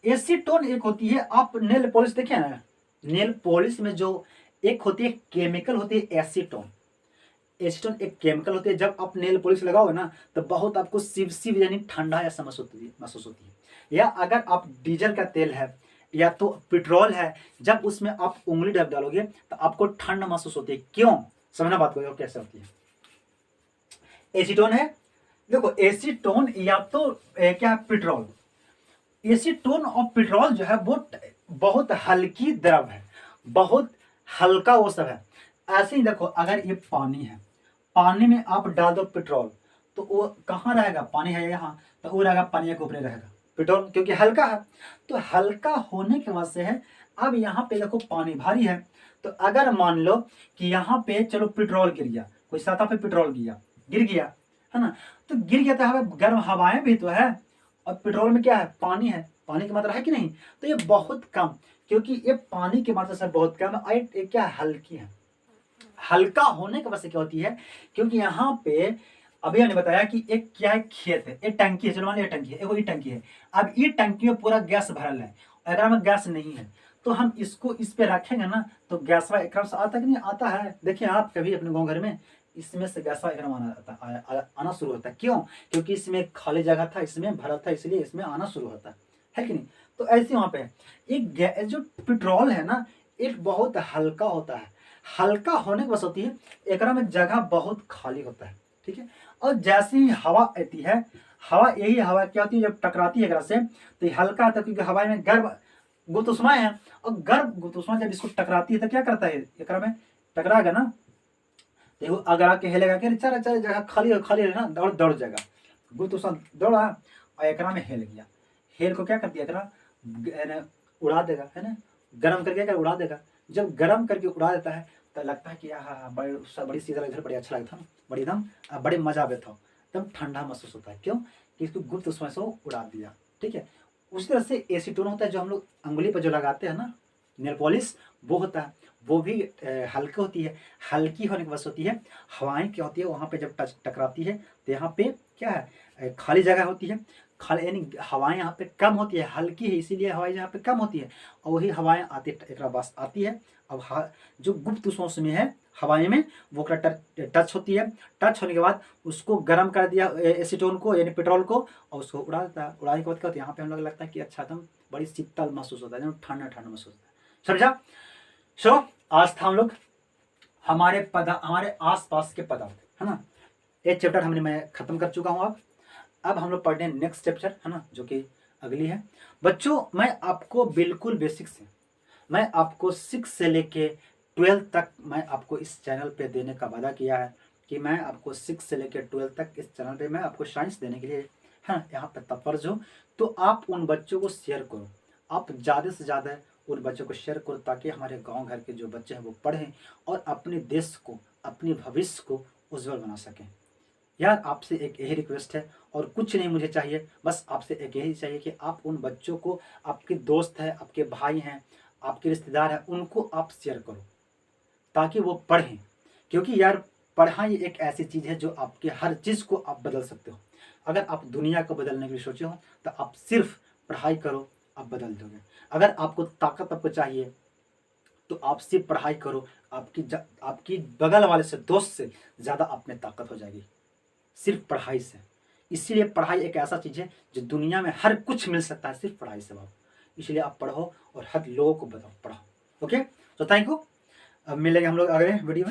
एसीटोन एक होती है। आप नेल पॉलिश देखे ना, नेल पॉलिश में जो एक होती है केमिकल होती है एसीटोन। एसीटोन एक केमिकल होती है, जब आप नेल पॉलिश लगाओगे ना तो बहुत आपको सिव सिव यानी ठंडा ऐसा महसूस होती है। या अगर आप डीजल का तेल है या तो पेट्रोल है, जब उसमें आप उंगली डालोगे तो आपको ठंड महसूस होती है। क्यों? समझना बात को कैसे होती है। एसीटोन है, देखो एसीटोन या तो क्या पेट्रोल, एसीटोन और पेट्रोल जो है वो बहुत हल्की द्रव है, बहुत हल्का वो सब है। ऐसे ही देखो अगर ये पानी है, पानी में आप डाल दो पेट्रोल तो वो कहाँ रहेगा, पानी है यहाँ तो वो रहेगा पानी के ऊपर रहेगा पेट्रोल, क्योंकि हल्का है। तो हल्का होने की वजह से है। अब यहाँ पे देखो पानी भारी है, तो अगर मान लो कि यहाँ पे चलो पेट्रोल गिर गया, कोई सतह पे पेट्रोल गिर गया है ना, तो गिर गया तो गर्म हवाएं भी तो है और पेट्रोल में क्या है, पानी है, पानी की मात्रा है कि नहीं, तो ये बहुत कम, क्योंकि ये पानी की मात्रा से बहुत कम है। ये क्या हल्की है। हल्का होने की वजह से क्या होती है, क्योंकि यहाँ पे अभी हमने बताया कि एक क्या है, खेत है, एक टंकी है, चलो मान लो टंकी है, एक ये टंकी है। अब ये टंकी में पूरा गैस भरल है, अगर हमें गैस नहीं है तो हम इसको इस पे रखेंगे ना तो गैस एक से आता कि नहीं आता है। देखिए आप कभी अपने गाँव घर में इसमें से गैस आना शुरू होता है। क्यों? क्योंकि इसमें खाली जगह था, इसमें भरल था, इसलिए इसमें आना शुरू होता है कि नहीं। तो ऐसे वहां पे एक जो पेट्रोल है ना, एक बहुत हल्का होता है। हल्का होने की वजह होती है एक में जगह बहुत खाली होता है, ठीक है। और जैसे ही हवा आती है, हवा यही हवा क्या होती है जब टकराती है एक से, तो ये हल्का आता है, क्योंकि हवा में गर्म गुरुत्वाकर्षण है और गर्म गुरुत्वाकर्षण जब इसको टकराती है तो क्या करता है, एक में टकराएगा ना, तो अगर आके हिलेगा कि चल जगह खाली है ना, दौड़ जाएगा, गुरुत्वाकर्षण दौड़ा और एक में हिल गया, हिल को क्या कर दिया, उड़ा देगा, है ना, गर्म करके उड़ा देगा। जब गर्म करके उड़ा देता है तो लगता है कि हाँ बड़ी सीधा इधर बड़ी अच्छा लगता है, बड़ी एकदम बड़े मजा आवे था, एकदम ठंडा महसूस होता है। क्यों? कि इसको गुप्त उष्मा से उड़ा दिया, ठीक है। उसी तरह से एसीटोन होता है जो हम लोग अंगुली पर जो लगाते हैं ना, नेल पॉलिश, वो होता है, वो भी हल्की होती है। हल्की होने की वजह होती है हवाएं क्या होती है वहाँ पे जब टकराती है तो यहाँ पे क्या है, खाली जगह होती है, खाली यानी हवाएं यहाँ पे कम होती है, हल्की है इसीलिए हवाएं यहाँ पे कम होती है, और वही हवाएं एक बास आती है। अब जो गुप्त उष्मा में है हवाएं में वो टच होती है, टच होने के बाद उसको गर्म कर दिया एसीटोन को यानी पेट्रोल को, और उसको उड़ा देता है। उड़ाने के बाद क्या होता है, यहाँ पे हम लोग लगता है कि अच्छा एकदम बड़ी शीतल महसूस होता है, ठंडा ठंडा महसूस होता है। समझा? सो आज था हम लोग हमारे आसपास के पदार्थ, है ना, एक चैप्टर मैं खत्म कर चुका हूँ। अब हम लोग पढ़ने नेक्स्ट चैप्टर, है ना, जो कि अगली है। बच्चों मैं आपको बिल्कुल बेसिक से, मैं आपको 6 से लेके 12 तक मैं आपको इस चैनल पे देने का वादा किया है कि मैं आपको 6 से लेके 12 तक इस चैनल पे मैं आपको साइंस देने के लिए, है, यहाँ पे तत्पर हो। तो आप उन बच्चों को शेयर करो, आप ज़्यादा से ज़्यादा उन बच्चों को शेयर करो, ताकि हमारे गांव घर के जो बच्चे हैं वो पढ़ें और अपने देश को, अपने भविष्य को उज्जवल बना सकें। यार आपसे एक यही रिक्वेस्ट है और कुछ नहीं मुझे चाहिए, बस आपसे एक यही चाहिए कि आप उन बच्चों को, आपके दोस्त हैं, आपके भाई हैं, आपके रिश्तेदार हैं, उनको आप शेयर करो ताकि वो पढ़ें। क्योंकि यार पढ़ाई एक ऐसी चीज़ है जो आपके हर चीज़ को आप बदल सकते हो। अगर आप दुनिया को बदलने के लिए सोचे हो तो आप सिर्फ पढ़ाई करो, आप बदल दोगे। अगर आपको ताकत आपको चाहिए तो आप सिर्फ पढ़ाई करो, आपकी बगल वाले से, दोस्त से ज़्यादा आप में ताकत हो जाएगी। सिर्फ पढ़ाई से। इसीलिए पढ़ाई एक ऐसा चीज़ है जो दुनिया में हर कुछ मिल सकता है सिर्फ पढ़ाई से बाबू। इसलिए आप पढ़ो और हर लोगों को बताओ, पढ़ो। ओके, तो थैंक यू। अब मिलेंगे हम लोग अगले वीडियो में।